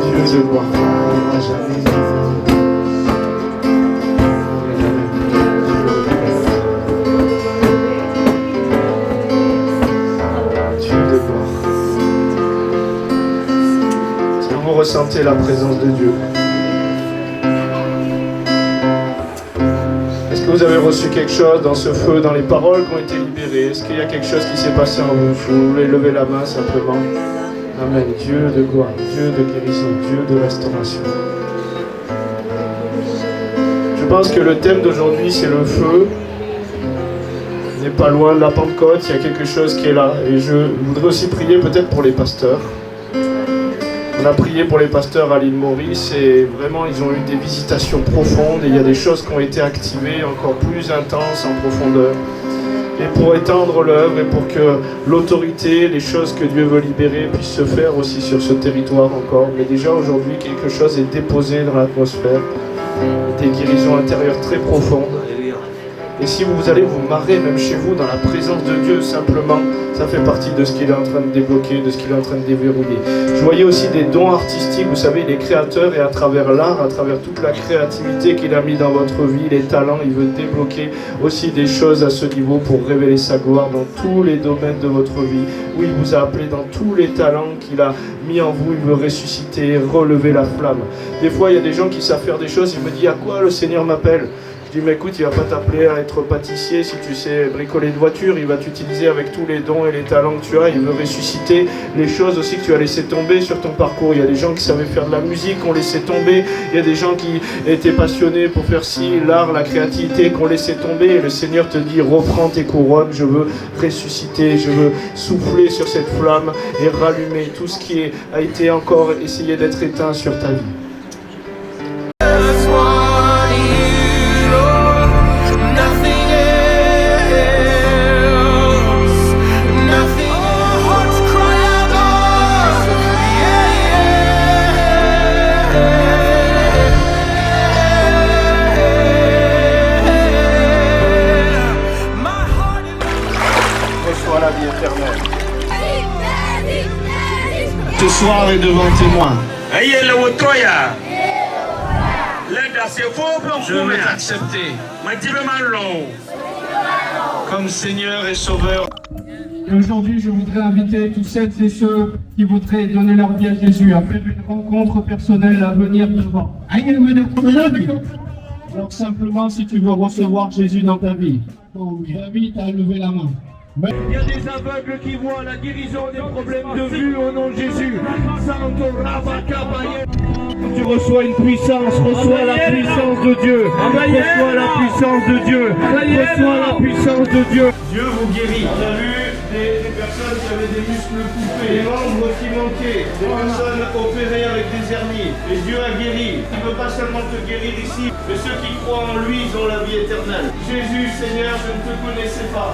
Dieu de gloire. ressentez la présence de Dieu? Est-ce que vous avez reçu quelque chose dans ce feu, dans les paroles qui ont été libérées? Est-ce qu'il y a quelque chose qui s'est passé en vous? Vous voulez lever la main simplement? Amen. Dieu de gloire, Dieu de guérison, Dieu de restauration. Je pense que le thème d'aujourd'hui, c'est le feu. Il n'est pas loin de la Pentecôte, il y a quelque chose qui est là. Et je voudrais aussi prier peut-être pour les pasteurs. On a prié pour les pasteurs à l'île Maurice et vraiment ils ont eu des visitations profondes et il y a des choses qui ont été activées encore plus intenses en profondeur. Et pour étendre l'œuvre et pour que l'autorité, les choses que Dieu veut libérer puissent se faire aussi sur ce territoire encore. Mais déjà aujourd'hui quelque chose est déposé dans l'atmosphère, des guérisons intérieures très profondes. Et si vous allez vous marrer même chez vous dans la présence de Dieu simplement, ça fait partie de ce qu'il est en train de débloquer, de ce qu'il est en train de déverrouiller. Je voyais aussi des dons artistiques, vous savez, il est créateur et à travers l'art, à travers toute la créativité qu'il a mis dans votre vie, les talents, il veut débloquer aussi des choses à ce niveau pour révéler sa gloire dans tous les domaines de votre vie. Où il vous a appelé dans tous les talents qu'il a mis en vous, il veut ressusciter, relever la flamme. Des fois, il y a des gens qui savent faire des choses, il me dit à quoi le Seigneur m'appelle? Je dis, mais écoute, il ne va pas t'appeler à être pâtissier si tu sais bricoler de voiture, il va t'utiliser avec tous les dons et les talents que tu as, il veut ressusciter les choses aussi que tu as laissé tomber sur ton parcours. Il y a des gens qui savaient faire de la musique, qui ont laissé tomber, il y a des gens qui étaient passionnés pour faire ci, l'art, la créativité, qui ont laissé tomber, et le Seigneur te dit, reprends tes couronnes, je veux ressusciter, je veux souffler sur cette flamme et rallumer tout ce qui a été encore essayé d'être éteint sur ta vie. La vie éternelle. Ce soir est devant témoin. Je veux t'accepter comme Seigneur et Sauveur. Et aujourd'hui, je voudrais inviter tous celles et ceux qui voudraient donner leur vie à Jésus à faire une rencontre personnelle à venir devant. Alors simplement, si tu veux recevoir Jésus dans ta vie, j'invite à lever la main. Il y a des aveugles qui voient la guérison des problèmes de vue au nom de Jésus. Tu reçois une puissance, reçois la puissance de Dieu. Reçois la puissance de Dieu. Reçois la puissance de Dieu. Dieu vous guérit. On a vu des personnes qui avaient des muscles coupés, des membres qui manquaient, des personnes opérées avec des hernies. Et Dieu a guéri. Il ne veut pas seulement te guérir ici, mais ceux qui croient en lui, ils ont la vie éternelle. Jésus, Seigneur, je ne te connaissais pas.